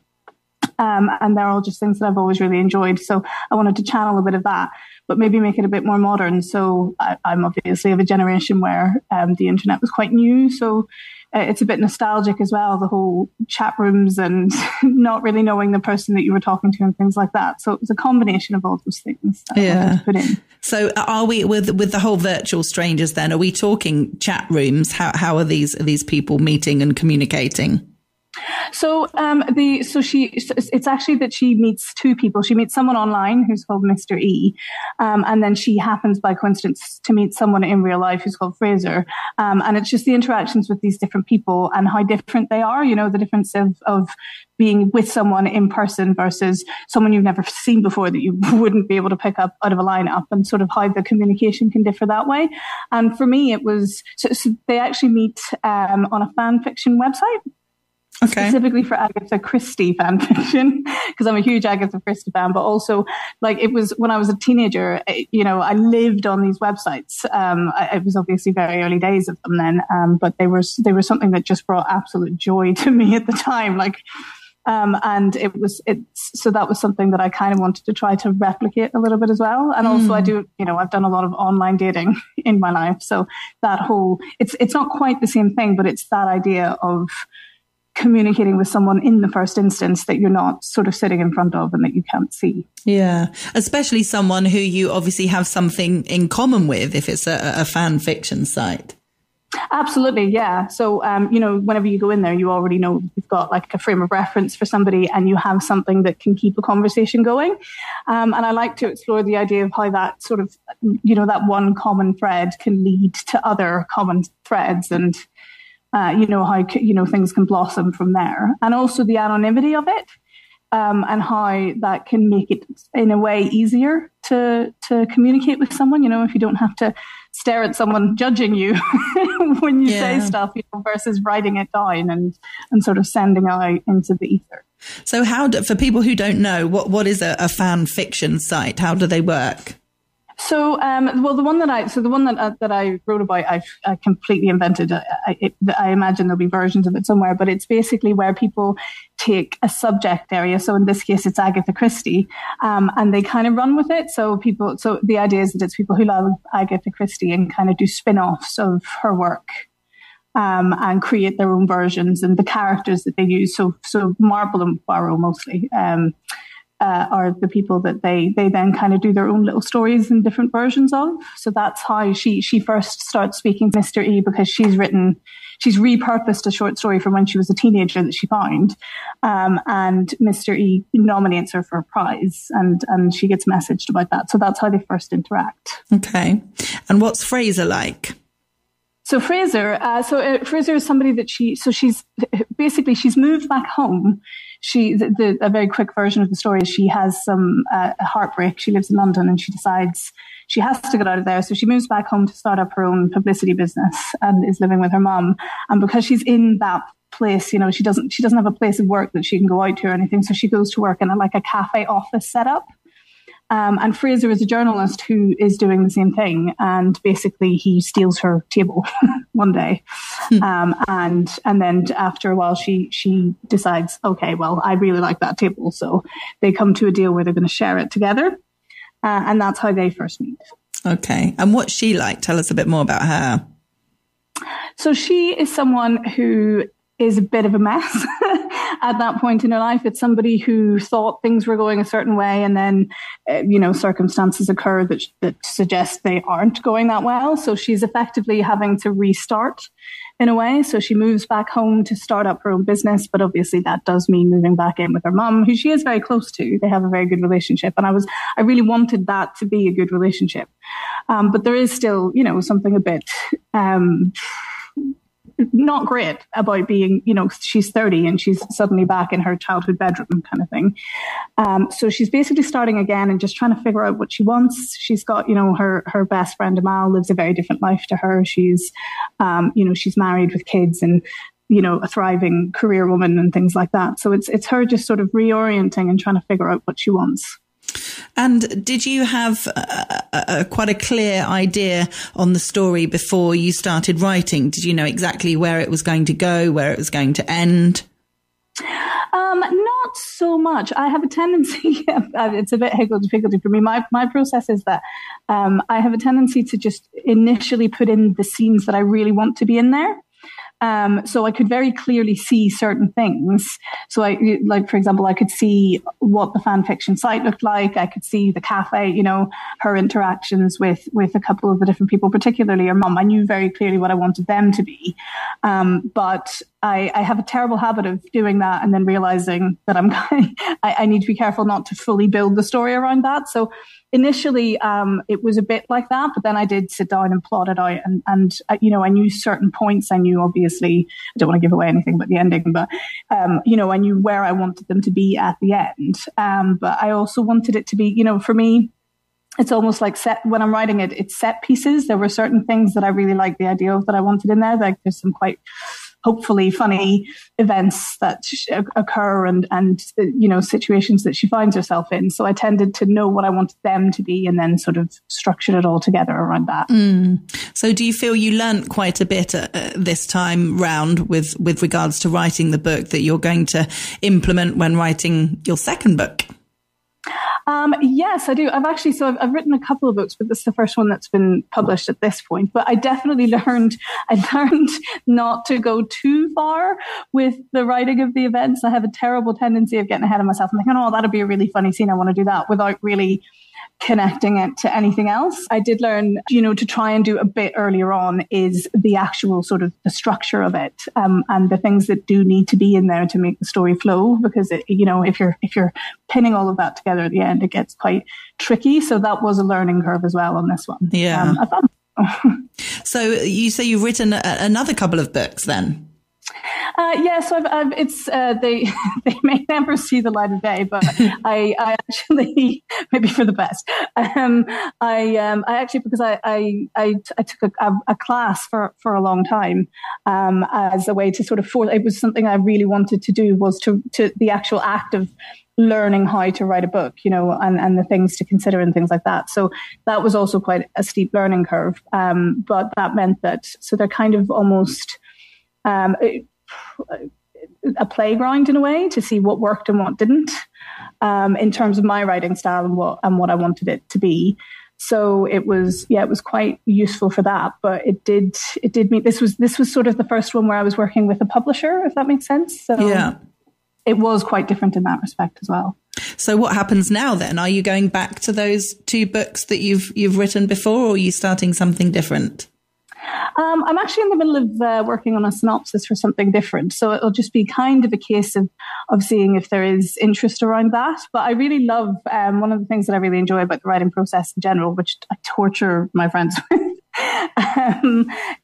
And they're all just things that I've always really enjoyed. So I wanted to channel a bit of that, but maybe make it a bit more modern. So I'm obviously of a generation where the internet was quite new. So it's a bit nostalgic as well, the whole chat rooms and not really knowing the person that you were talking to and things like that. So it was a combination of all those things that I wanted to put in. So are we, with the whole Virtual Strangers then, are we talking chat rooms? How are these people meeting and communicating? So it's actually that she meets two people. She meets someone online who's called Mr. E, and then she happens by coincidence to meet someone in real life who's called Fraser. And it's just the interactions with these different people and how different they are. You know, the difference of being with someone in person versus someone you've never seen before that you wouldn't be able to pick up out of a lineup, and sort of how the communication can differ that way. And for me, it was so they actually meet on a fan fiction website. Okay. Specifically for Agatha Christie fan fiction, because I'm a huge Agatha Christie fan, but also like it was when I was a teenager, you know, I lived on these websites. It was obviously very early days of them then, but they were something that just brought absolute joy to me at the time. Like, and so that was something that I kind of wanted to try to replicate a little bit as well. And also I've done a lot of online dating in my life. So that whole, it's not quite the same thing, but it's that idea of communicating with someone in the first instance that you're not sort of sitting in front of and that you can't see. Yeah. Especially someone who you obviously have something in common with if it's a fan fiction site. Absolutely. Yeah. So, whenever you go in there, you already know you've got like a frame of reference for somebody and you have something that can keep a conversation going. And I like to explore the idea of how that sort of, that one common thread can lead to other common threads and, how, things can blossom from there. And also the anonymity of it, and how that can make it in a way easier to communicate with someone, if you don't have to stare at someone judging you when you say stuff, versus writing it down and sort of sending out into the ether. So for people who don't know, what is a fan fiction site? How do they work? So, the one that I wrote about, I completely invented. I imagine there'll be versions of it somewhere, but it's basically where people take a subject area. So in this case, it's Agatha Christie, and they kind of run with it. So the idea is that it's people who love Agatha Christie and kind of do spin-offs of her work, and create their own versions and the characters that they use. So Marple and Poirot mostly, are the people that they then kind of do their own little stories and different versions of. So that's how she first starts speaking to Mr. E, because she's repurposed a short story from when she was a teenager that she found. And Mr. E nominates her for a prize and she gets messaged about that. So that's how they first interact. Okay. And what's Fraser like? So Fraser is somebody that she's moved back home. A very quick version of the story is she has some heartbreak. She lives in London and she decides she has to get out of there. So she moves back home to start up her own publicity business and is living with her mum. And because she's in that place, she doesn't have a place of work that she can go out to or anything. So she goes to work in a cafe office setup. And Fraser is a journalist who is doing the same thing. And basically he steals her table one day. And then after a while, she decides, okay, well, I really like that table. So they come to a deal where they're going to share it together. And that's how they first meet. Okay. And what's she like? Tell us a bit more about her. So she is someone who is a bit of a mess at that point in her life. It's somebody who thought things were going a certain way and then, circumstances occur that suggest they aren't going that well. So she's effectively having to restart in a way. So she moves back home to start up her own business. But obviously that does mean moving back in with her mum, who she is very close to. They have a very good relationship. And I really wanted that to be a good relationship. But there is still, something a bit, not great about being, she's 30 and she's suddenly back in her childhood bedroom kind of thing. So she's basically starting again and just trying to figure out what she wants. She's got, her best friend Amal lives a very different life to her. She's, she's married with kids and, a thriving career woman and things like that. So it's her just sort of reorienting and trying to figure out what she wants. And did you have quite a clear idea on the story before you started writing? Did you know exactly where it was going to go, where it was going to end? Not so much. I have a tendency, it's a bit higgledy-piggledy for me. My process is that I have a tendency to just initially put in the scenes that I really want to be in there. So I could very clearly see certain things. So for example, I could see what the fan fiction site looked like. I could see the cafe, her interactions with a couple of the different people, particularly her mum. I knew very clearly what I wanted them to be. But I have a terrible habit of doing that and then realizing that I need to be careful not to fully build the story around that. So initially, it was a bit like that, but then I did sit down and plot it out, and you know, I knew certain points. I knew, obviously, I don't want to give away anything but the ending, but you know, I knew where I wanted them to be at the end. But I also wanted it to be, you know, for me, it's almost like when I'm writing it, it's set pieces. There were certain things that I really liked the idea of that I wanted in there. Like there's some quite hopefully funny events that occur and you know, situations that she finds herself in. So I tended to know what I wanted them to be and then sort of structured it all together around that. So do you feel you learnt quite a bit this time round with regards to writing the book that you're going to implement when writing your second book? Yes, I do. I've written a couple of books, but this is the first one that's been published at this point. But I definitely learned not to go too far with the writing of the events. I have a terrible tendency of getting ahead of myself and thinking, oh, that'd be a really funny scene. I want to do that, without really connecting it to anything else. I did learn, you know, to try and do a bit earlier on is the actual sort of the structure of it, and the things that do need to be in there to make the story flow, because it, you know, if you're pinning all of that together at the end, it gets quite tricky. So that was a learning curve as well on this one. Yeah. So you say you've written another couple of books then? So they may never see the light of day, but I actually, maybe for the best. I actually, because I took a class for a long time, as a way to sort of it was something I really wanted to do, was to the actual act of learning how to write a book, you know, and the things to consider and things like that. So that was also quite a steep learning curve. But that meant that, so they're kind of almost, a playground in a way to see what worked and what didn't, in terms of my writing style and what I wanted it to be. So it was quite useful for that. But it did mean this was sort of the first one where I was working with a publisher, if that makes sense. So yeah, it was quite different in that respect as well. So what happens now then? Are you going back to those two books that you've written before, or are you starting something different? I'm actually in the middle of working on a synopsis for something different. So it'll just be kind of a case of seeing if there is interest around that. But I really love, one of the things that I really enjoy about the writing process in general, which I torture my friends with,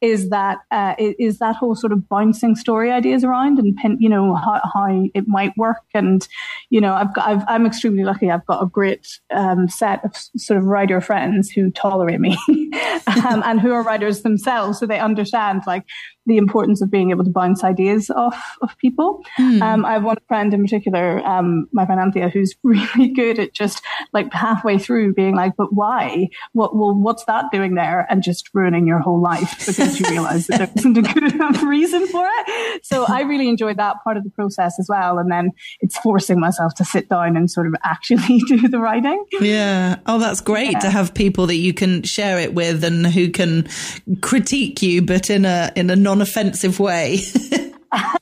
is that whole sort of bouncing story ideas around and you know, how it might work. And, you know, I'm extremely lucky. I've got a great set of sort of writer friends who tolerate me and who are writers themselves. So they understand like the importance of being able to bounce ideas off of people. I have one friend in particular, my friend Anthea, who's really good at just like halfway through being like, but why? What's that doing there? And just ruining your whole life because you realize that there isn't a good enough reason for it. So I really enjoyed that part of the process as well. And then it's forcing myself to sit down and sort of actually do the writing. Yeah. Oh, that's great to have people that you can share it with and who can critique you, but in a non-offensive way.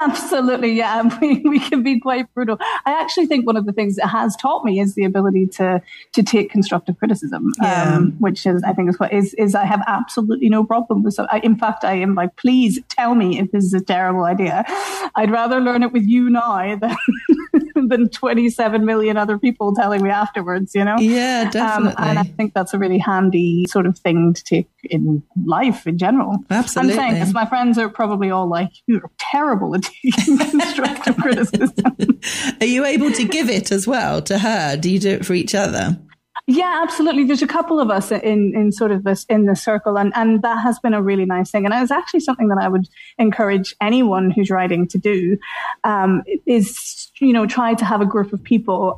Absolutely, yeah. We can be quite brutal. I actually think one of the things it has taught me is the ability to take constructive criticism, which is, I think, is I have absolutely no problem with. So in fact, I am like, please tell me if this is a terrible idea. I'd rather learn it with you now than 27 million other people telling me afterwards, you know? Yeah, definitely. And I think that's a really handy sort of thing to take in life in general. Absolutely. I'm saying this, my friends are probably all like, you're terrible at taking constructive criticism. Are you able to give it as well to her? Do you do it for each other? Yeah, absolutely. There's a couple of us in sort of this in the circle, and that has been a really nice thing. And it's actually something that I would encourage anyone who's writing to do, is, you know, try to have a group of people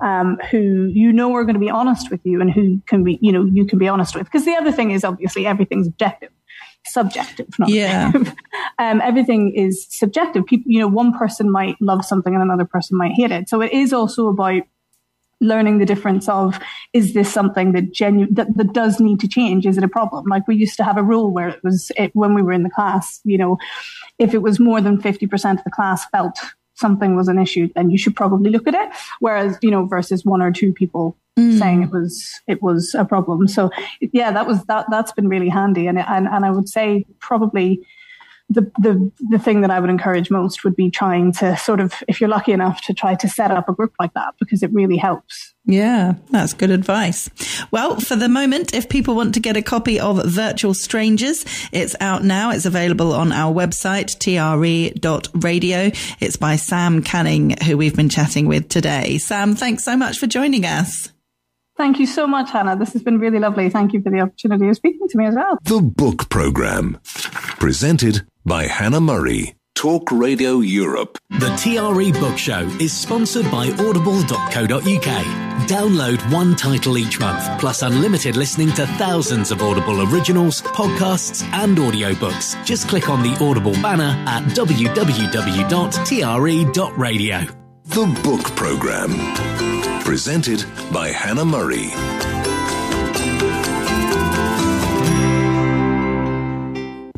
who you know are going to be honest with you and who can be, you know, you can be honest with. Because the other thing is obviously everything's subjective, not objective. Everything is subjective. People, you know, one person might love something and another person might hate it. So it is also about learning the difference of, is this something that that does need to change? Is it a problem? Like we used to have a rule where when we were in the class, you know, if it was more than 50% of the class felt something was an issue, then you should probably look at it. Whereas, you know, versus one or two people saying it was a problem. So yeah, that's been really handy. And I would say probably the thing that I would encourage most would be trying to sort of, if you're lucky enough, to try to set up a group like that, because it really helps. Yeah, that's good advice. Well, for the moment, if people want to get a copy of Virtual Strangers, it's out now. It's available on our website, tre.radio. It's by Sam Canning, who we've been chatting with today. Sam, thanks so much for joining us. Thank you so much, Hannah. This has been really lovely. Thank you for the opportunity of speaking to me as well. The Book Programme, presented by Hannah Murray. Talk Radio Europe. The TRE Bookshow is sponsored by audible.co.uk. Download one title each month, plus unlimited listening to thousands of Audible originals, podcasts and audiobooks. Just click on the Audible banner at www.tre.radio. The Book Programme, presented by Hannah Murray.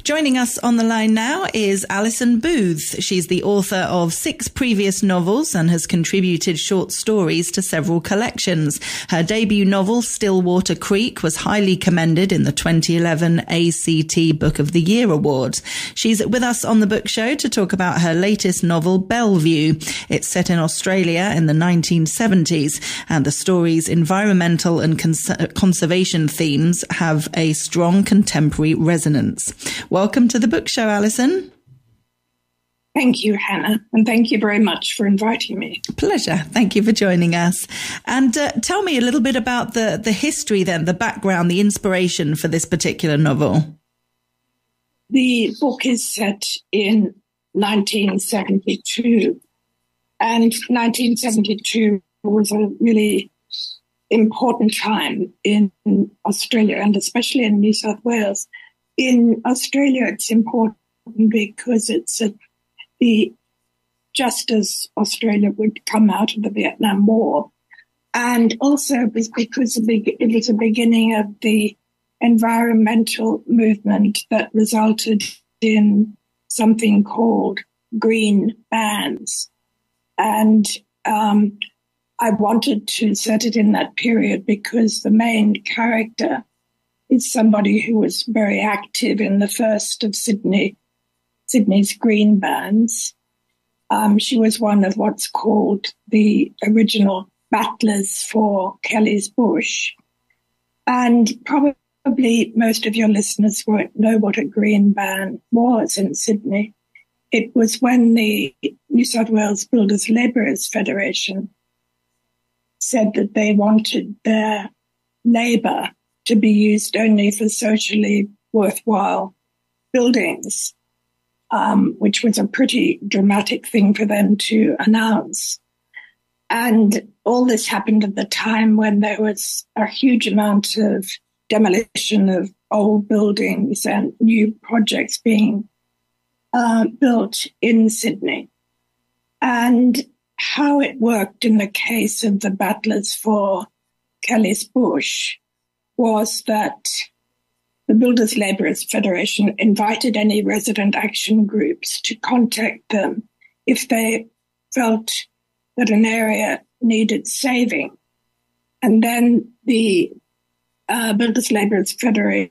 Joining us on the line now is Alison Booth. She's the author of 6 previous novels and has contributed short stories to several collections. Her debut novel, Stillwater Creek, was highly commended in the 2011 ACT Book of the Year Awards. She's with us on the book show to talk about her latest novel, Bellevue. It's set in Australia in the 1970s, and the story's environmental and conservation themes have a strong contemporary resonance. Welcome to the book show, Alison. Thank you, Hannah, and thank you very much for inviting me. Pleasure. Thank you for joining us. And tell me a little bit about the history then, the background, the inspiration for this particular novel. The book is set in 1972, and 1972 was a really important time in Australia, and especially in New South Wales. In Australia, it's important because it's just as Australia would come out of the Vietnam War, and also because it was the beginning of the environmental movement that resulted in something called green bans. And I wanted to set it in that period because the main character is somebody who was very active in the first of Sydney's green bans. She was one of what's called the original battlers for Kelly's Bush. And probably most of your listeners won't know what a green ban was in Sydney. It was when the New South Wales Builders Labourers Federation said that they wanted their labour to be used only for socially worthwhile buildings, which was a pretty dramatic thing for them to announce. And all this happened at the time when there was a huge amount of demolition of old buildings and new projects being built in Sydney. And how it worked in the case of the battlers for Kelly's Bush was that the Builders Labourers Federation invited any resident action groups to contact them if they felt that an area needed saving. And then the Builders Labourers Federation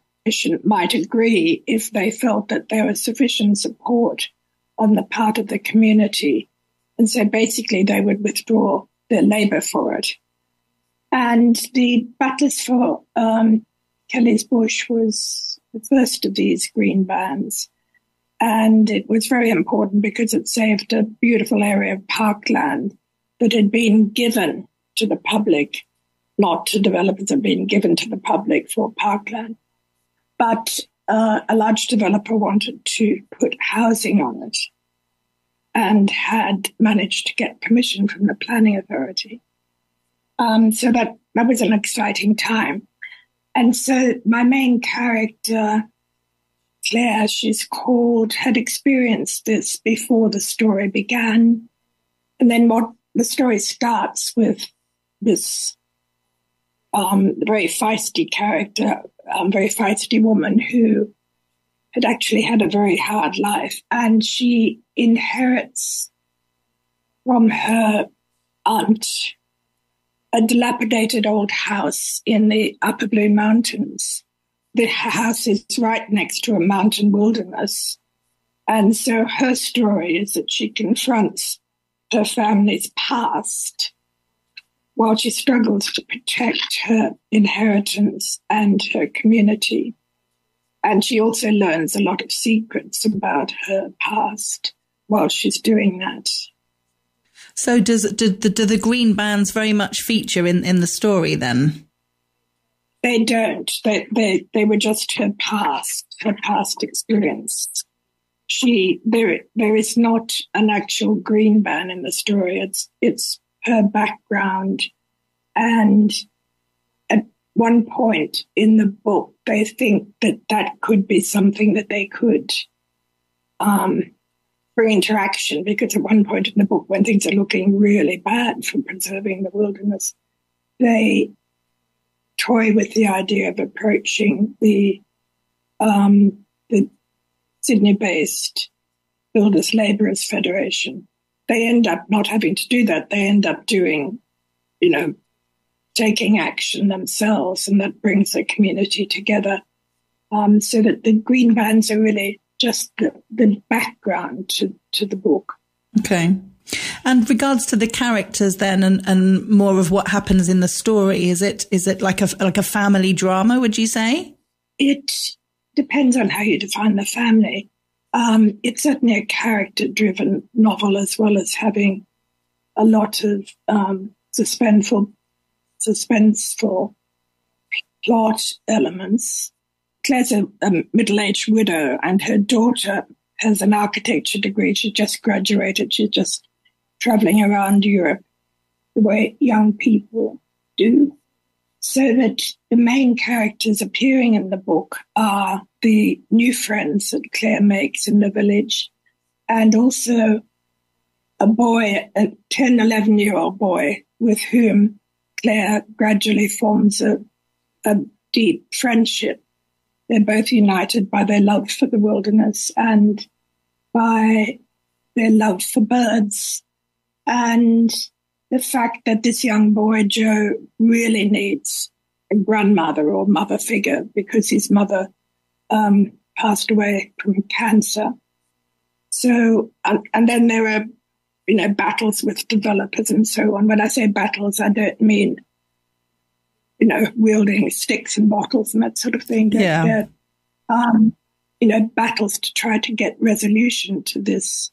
might agree if they felt that there was sufficient support on the part of the community. And so basically they would withdraw their labour for it. And the battlers for Kelly's Bush was the first of these green bans. And it was very important because it saved a beautiful area of parkland that had been given to the public, not to developers, had been given to the public for parkland. But a large developer wanted to put housing on it and had managed to get permission from the planning authority. So that was an exciting time. And so my main character, Claire, she's called, had experienced this before the story began. And then the story starts with this very feisty character, very feisty woman who had actually had a very hard life. And she inherits from her aunt a dilapidated old house in the Upper Blue Mountains. The house is right next to a mountain wilderness. And so her story is that she confronts her family's past while she struggles to protect her inheritance and her community. And she also learns a lot of secrets about her past while she's doing that. So do the green bands very much feature in the story then? They don't. They were just her past experience. There is not an actual green band in the story. It's her background. And at one point in the book, they think that could be something that they could bring into action, because at one point in the book, when things are looking really bad for preserving the wilderness, they toy with the idea of approaching the Sydney-based Builders Labourers Federation. They end up not having to do that. They end up doing, taking action themselves, and that brings the community together. So that the green bands are really just the background to the book. Okay. And regards to the characters then, and more of what happens in the story, is it like a family drama, would you say? It depends on how you define the family. It's certainly a character-driven novel, as well as having a lot of suspenseful plot elements. Claire's a middle-aged widow, and her daughter has an architecture degree. She just graduated. She's just traveling around Europe the way young people do. So that the main characters appearing in the book are the new friends that Claire makes in the village, and also a boy, a 10, 11-year-old boy, with whom Claire gradually forms a deep friendship. They're both united by their love for the wilderness and by their love for birds, and the fact that this young boy, Joe, really needs a grandmother or mother figure because his mother passed away from cancer. So, and then there are, battles with developers and so on. When I say battles, I don't mean, wielding sticks and bottles and that sort of thing. Yeah. Battles to try to get resolution to this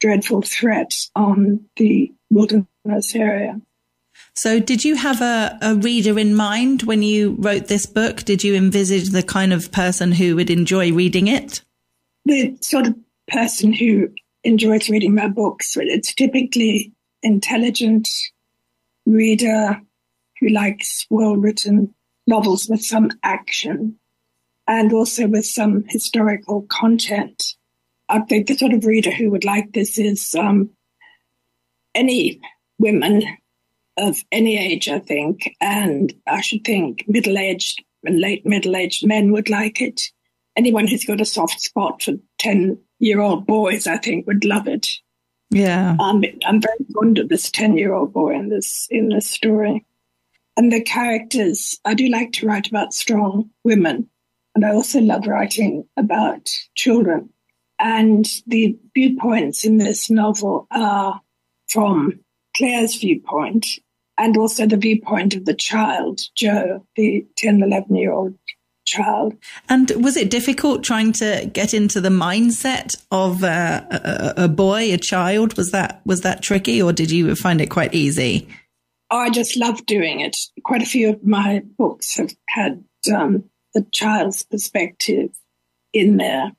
dreadful threat on the wilderness area. So did you have a reader in mind when you wrote this book? Did you envisage the kind of person who would enjoy reading it? The sort of person who enjoys reading my books. It's typically intelligent reader who likes well-written novels with some action and also with some historical content. I think the sort of reader who would like this is any women of any age, I think, and I should think middle-aged and late middle-aged men would like it. Anyone who's got a soft spot for 10-year-old boys, I think, would love it. Yeah. I'm very fond of this 10-year-old boy in this story. And the characters, I do like to write about strong women, and I also love writing about children. And the viewpoints in this novel are from Claire's viewpoint and also the viewpoint of the child, Joe, the 10, 11-year-old child. And was it difficult trying to get into the mindset of a boy, a child? Was that tricky, or did you find it quite easy? Oh, I just love doing it. Quite a few of my books have had the child's perspective in there.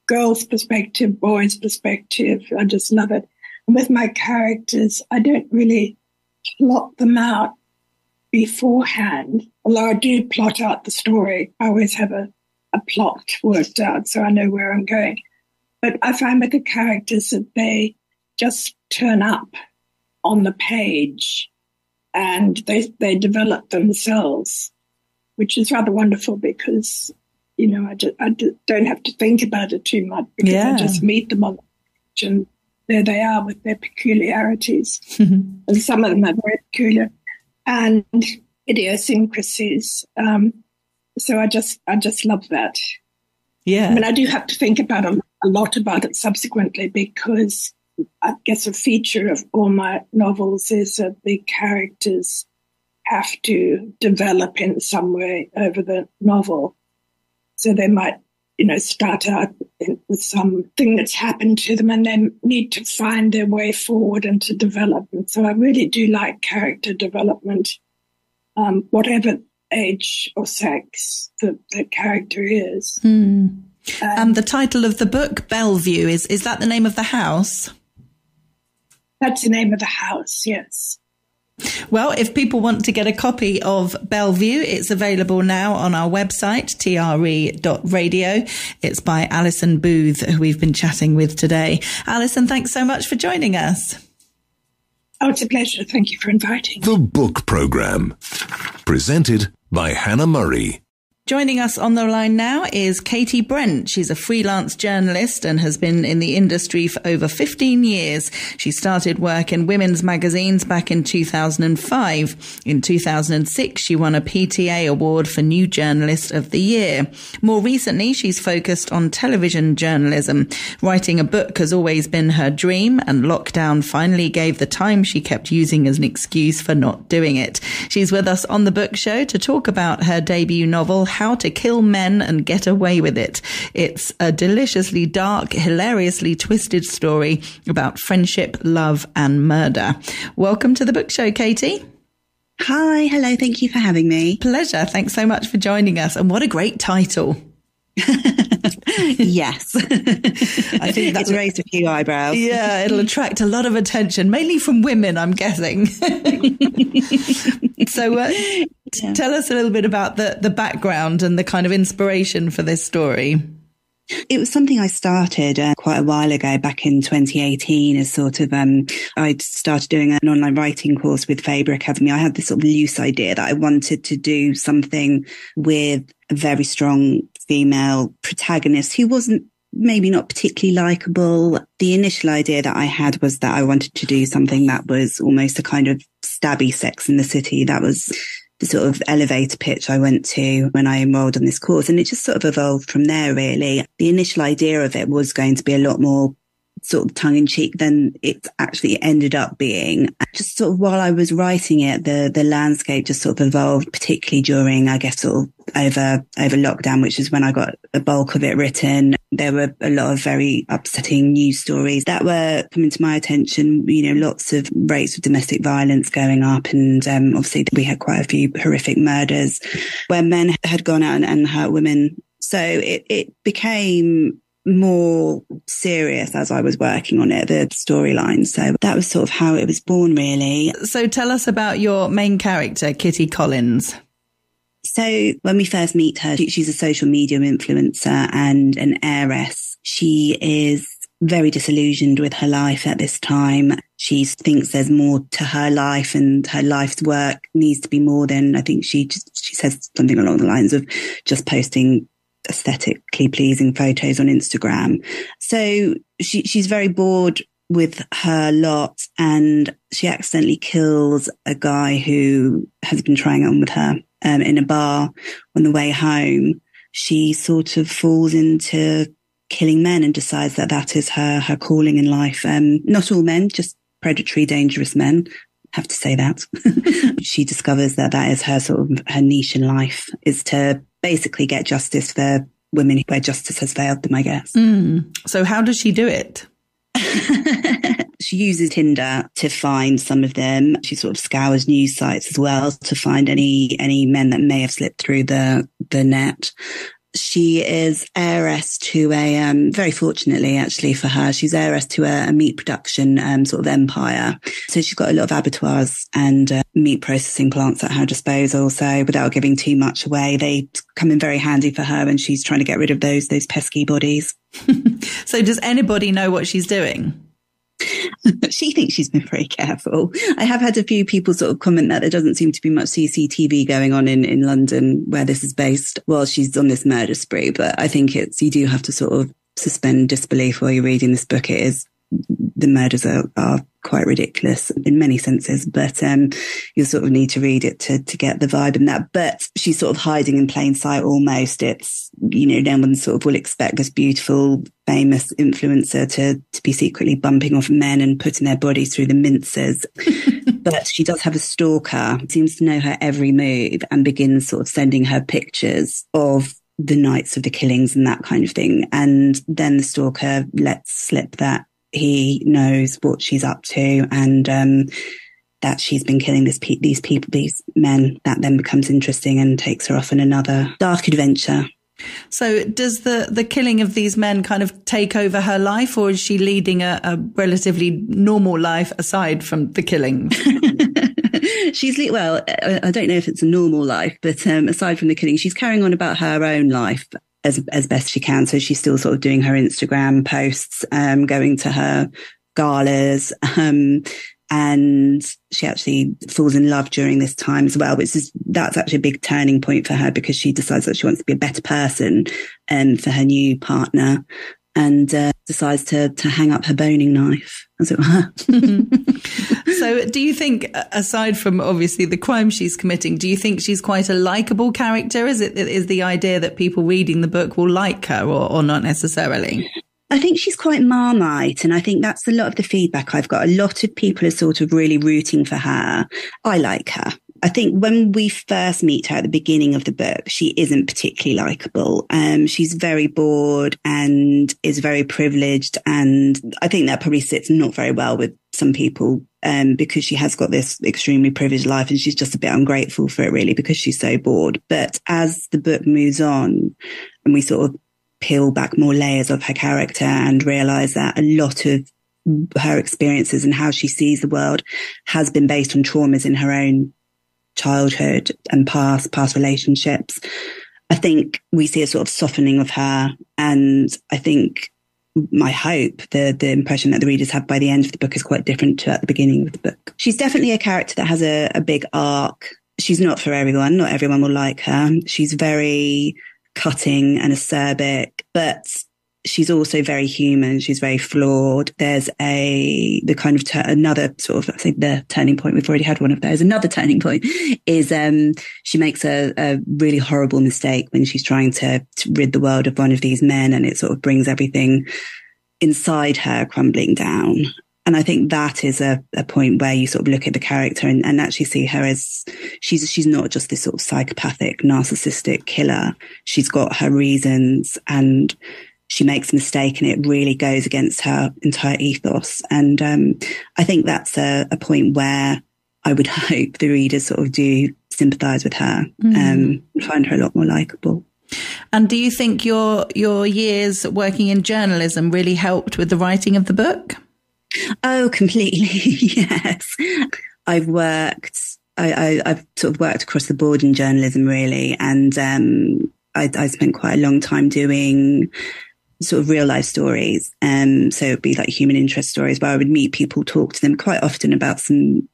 Girl's perspective, boy's perspective. I just love it. And with my characters, I don't really plot them out beforehand, although I do plot out the story. I always have a plot worked out so I know where I'm going. But I find with the characters that they just turn up on the page and they develop themselves, which is rather wonderful because, I don't have to think about it too much because I just meet them on the page and there they are with their peculiarities. And some of them are very peculiar and idiosyncrasies. So I just love that. Yeah. I mean, I do have to think about a a lot about it subsequently, because I guess a feature of all my novels is that the characters have to develop in some way over the novel. So they might, start out with something that's happened to them and then need to find their way forward and to develop. And so I really do like character development, whatever age or sex the character is. And the title of the book, Bellevue, is that the name of the house? That's the name of the house, yes. Well, if people want to get a copy of Bellevue, it's available now on our website, TRE.radio. It's by Alison Booth, who we've been chatting with today. Alison, thanks so much for joining us. Oh, it's a pleasure. Thank you for inviting. The Book Programme, presented by Hannah Murray. Joining us on the line now is Katie Brent. She's a freelance journalist and has been in the industry for over 15 years. She started work in women's magazines back in 2005. In 2006, she won a PTA award for New Journalist of the Year. More recently, she's focused on television journalism. Writing a book has always been her dream, and lockdown finally gave the time she kept using as an excuse for not doing it. She's with us on the Book Show to talk about her debut novel, How to Kill Men and Get Away with It. It's a deliciously dark, hilariously twisted story about friendship, love and murder. Welcome to the Book Show, Katie. Hi, hello, thank you for having me. Pleasure. Thanks so much for joining us. And what a great title. Yes. I think that's raised a few eyebrows. Yeah, it'll attract a lot of attention, mainly from women, I'm guessing. So tell us a little bit about the background and the kind of inspiration for this story. It was something I started quite a while ago, back in 2018, as sort of, I'd started doing an online writing course with Faber Academy. I had this sort of loose idea that I wanted to do something with a very strong female protagonist who wasn't maybe not particularly likable. The initial idea that I had was that I wanted to do something that was almost a kind of stabby Sex in the City. That was the sort of elevator pitch I went to when I enrolled on this course. And it just sort of evolved from there, really. The initial idea of it was going to be a lot more sort of tongue-in-cheek than it actually ended up being. Just sort of while I was writing it, the landscape just sort of evolved, particularly during, I guess, sort of over lockdown, which is when I got a bulk of it written. There were a lot of very upsetting news stories that were coming to my attention, lots of rates of domestic violence going up. And obviously we had quite a few horrific murders where men had gone out and hurt women. So it became more serious as I was working on it, the storyline. So that was sort of how it was born, really. So tell us about your main character, Kitty Collins. So when we first meet her, she's a social media influencer and an heiress. She is very disillusioned with her life at this time. She thinks there's more to her life, and her life's work needs to be more than, I think she says something along the lines of just posting aesthetically pleasing photos on Instagram. So she's very bored with her lot, and she accidentally kills a guy who has been trying on with her in a bar. On the way home, she sort of falls into killing men and decides that is her calling in life. Not all men, just predatory, dangerous men. Have to say that. She discovers that is her sort of her niche in life, is to basically get justice for women where justice has failed them, I guess. So how does she do it? She uses Tinder to find some of them. She sort of scours news sites as well to find any men that may have slipped through the net. She is heiress to very fortunately actually for her, she's heiress to a meat production sort of empire. So she's got a lot of abattoirs and meat processing plants at her disposal. So without giving too much away, they come in very handy for her when she's trying to get rid of those pesky bodies. So does anybody know what she's doing? She thinks she's been very careful. I have had a few people sort of comment that there doesn't seem to be much CCTV going on in London where this is based while she's on this murder spree. But I think you do have to sort of suspend disbelief while you're reading this book. The murders are quite ridiculous in many senses, but you'll sort of need to read it to get the vibe in that. But she's sort of hiding in plain sight almost. It's, no one sort of will expect this beautiful, famous influencer to be secretly bumping off men and putting their bodies through the mincers. But she does have a stalker, seems to know her every move and begins sort of sending her pictures of the nights of the killings and that kind of thing. And then the stalker lets slip that he knows what she's up to and that she's been killing these people, these men. That then becomes interesting and takes her off on another dark adventure. So does the killing of these men kind of take over her life, or is she leading a relatively normal life aside from the killing? I don't know if it's a normal life, but aside from the killing, she's carrying on about her own life as best she can. So she's still sort of doing her Instagram posts, going to her galas, and she actually falls in love during this time as well, that's actually a big turning point for her, because she decides that she wants to be a better person for her new partner, and decides to hang up her boning knife, as it were. So do you think, aside from obviously the crime she's committing, do you think she's quite a likeable character? Is the idea that people reading the book will like her, or not necessarily? I think she's quite Marmite, and I think that's a lot of the feedback I've got. A lot of people are sort of really rooting for her. I like her. I think when we first meet her at the beginning of the book, she isn't particularly likable. She's very bored and is very privileged, and I think that probably sits not very well with some people, because she has got this extremely privileged life and she's just a bit ungrateful for it, really, because she's so bored. But as the book moves on and we sort of peel back more layers of her character and realize that a lot of her experiences and how she sees the world has been based on traumas in her own childhood and past relationships, I think we see a sort of softening of her. And I think my hope, the impression that the readers have by the end of the book is quite different to at the beginning of the book. She's definitely a character that has a big arc. She's not for everyone. Not everyone will like her. She's very cutting and acerbic, but she's also very human. She's very flawed. There's another sort of, I think the turning point, we've already had one of those. Another turning point is, she makes a really horrible mistake when she's trying to rid the world of one of these men, and it sort of brings everything inside her crumbling down. And I think that is a point where you sort of look at the character and actually see her as she's not just this sort of psychopathic, narcissistic killer. She's got her reasons, and she makes a mistake and it really goes against her entire ethos. And I think that's a point where I would hope the readers sort of do sympathise with her and find her a lot more likeable. And do you think your years working in journalism really helped with the writing of the book? Oh, completely. Yes. I've sort of worked across the board in journalism, really. And I spent quite a long time doing sort of real life stories. So it'd be like human interest stories where I would meet people, talk to them quite often about some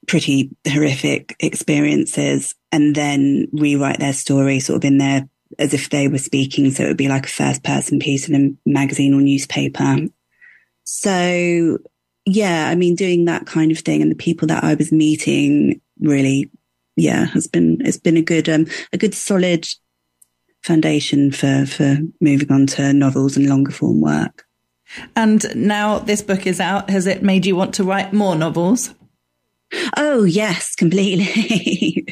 pretty horrific experiences, and then rewrite their story sort of in there as if they were speaking. So it would be like a first person piece in a magazine or newspaper. So, yeah, I mean, doing that kind of thing and the people that I was meeting really, it's been a good solid foundation for moving on to novels and longer form work. And now this book is out, has it made you want to write more novels? Oh, yes, completely.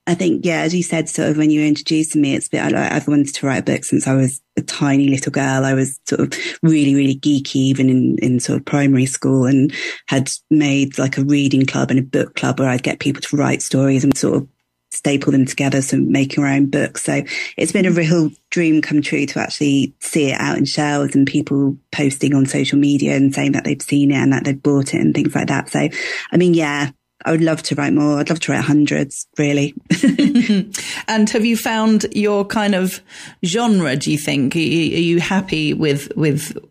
I think, as you said, sort of when you were introducing me, I've wanted to write a book since I was a tiny little girl. I was sort of really, really geeky, even in sort of primary school, and had made like a reading club and a book club where I'd get people to write stories and sort of staple them together, so make your own book. So it's been a real dream come true to actually see it out in shelves and people posting on social media and saying that they've seen it and that they've bought it and things like that. So, I mean, I would love to write more. I'd love to write hundreds, really. And have you found your kind of genre, do you think? Are you happy with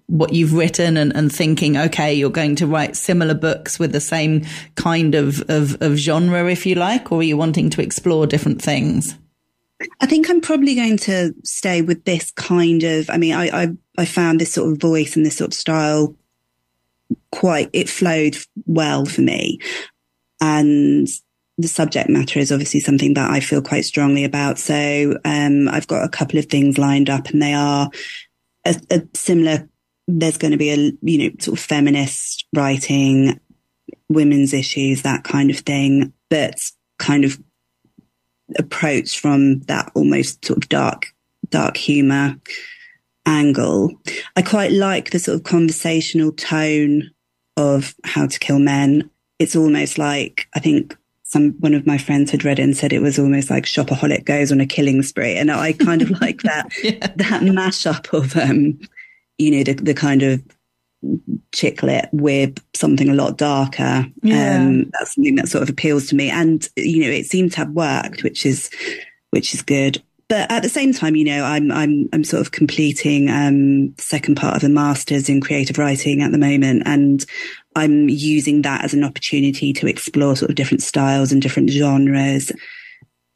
what you've written and thinking, okay, you're going to write similar books with the same kind of genre, if you like, or are you wanting to explore different things? I think I'm probably going to stay with this kind of, I mean, I found this sort of voice and this sort of style it flowed well for me. And the subject matter is obviously something that I feel quite strongly about. So I've got a couple of things lined up, and they are a similar. There's going to be a sort of feminist writing, women's issues, that kind of thing, but kind of approach from that almost sort of dark humor angle. I quite like the sort of conversational tone of How to Kill Men. It's almost like, I think one of my friends had read it and said it was almost like Shopaholic goes on a killing spree. And I kind of like that, that mashup of, the kind of chick lit with something a lot darker. That's something that sort of appeals to me. And, it seemed to have worked, which is good. But at the same time, I'm sort of completing the second part of a master's in creative writing at the moment, and I'm using that as an opportunity to explore sort of different styles and different genres,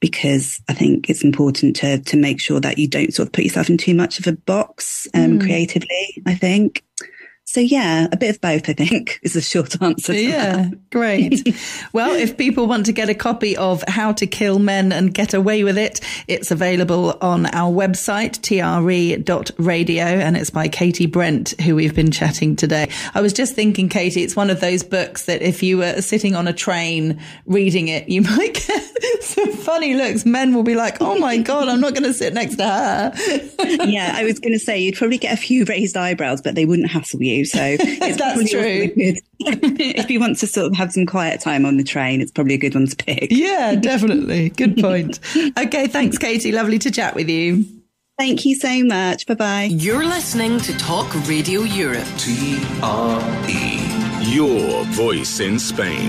because I think it's important to make sure that you don't sort of put yourself in too much of a box creatively, I think. So yeah, a bit of both, I think, is the short answer to that. Great. Well, if people want to get a copy of How to Kill Men and Get Away with It, it's available on our website, TRE.radio, and it's by Katie Brent, who we've been chatting today. I was just thinking, Katie, it's one of those books that if you were sitting on a train reading it, you might get some funny looks. Men will be like, oh my God, I'm not going to sit next to her. Yeah, I was going to say, you'd probably get a few raised eyebrows, but they wouldn't hassle you. So it's that's true. Good. If you want to sort of have some quiet time on the train, it's probably a good one to pick. Yeah, definitely. Good point. Okay, thanks, Katie. Lovely to chat with you. Thank you so much. Bye-bye. You're listening to Talk Radio Europe. TRE, your voice in Spain.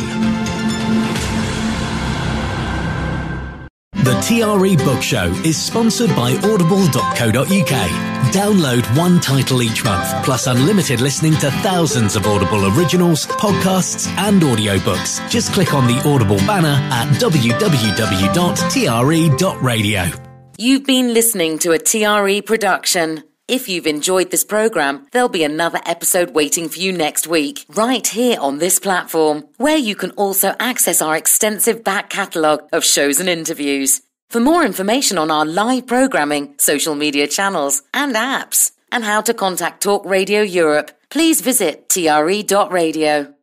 The TRE Bookshow is sponsored by audible.co.uk. Download one title each month, plus unlimited listening to thousands of Audible originals, podcasts, and audiobooks. Just click on the Audible banner at www.tre.radio. You've been listening to a TRE production. If you've enjoyed this program, there'll be another episode waiting for you next week, right here on this platform, where you can also access our extensive back catalogue of shows and interviews. For more information on our live programming, social media channels and apps, and how to contact Talk Radio Europe, please visit TRE.radio.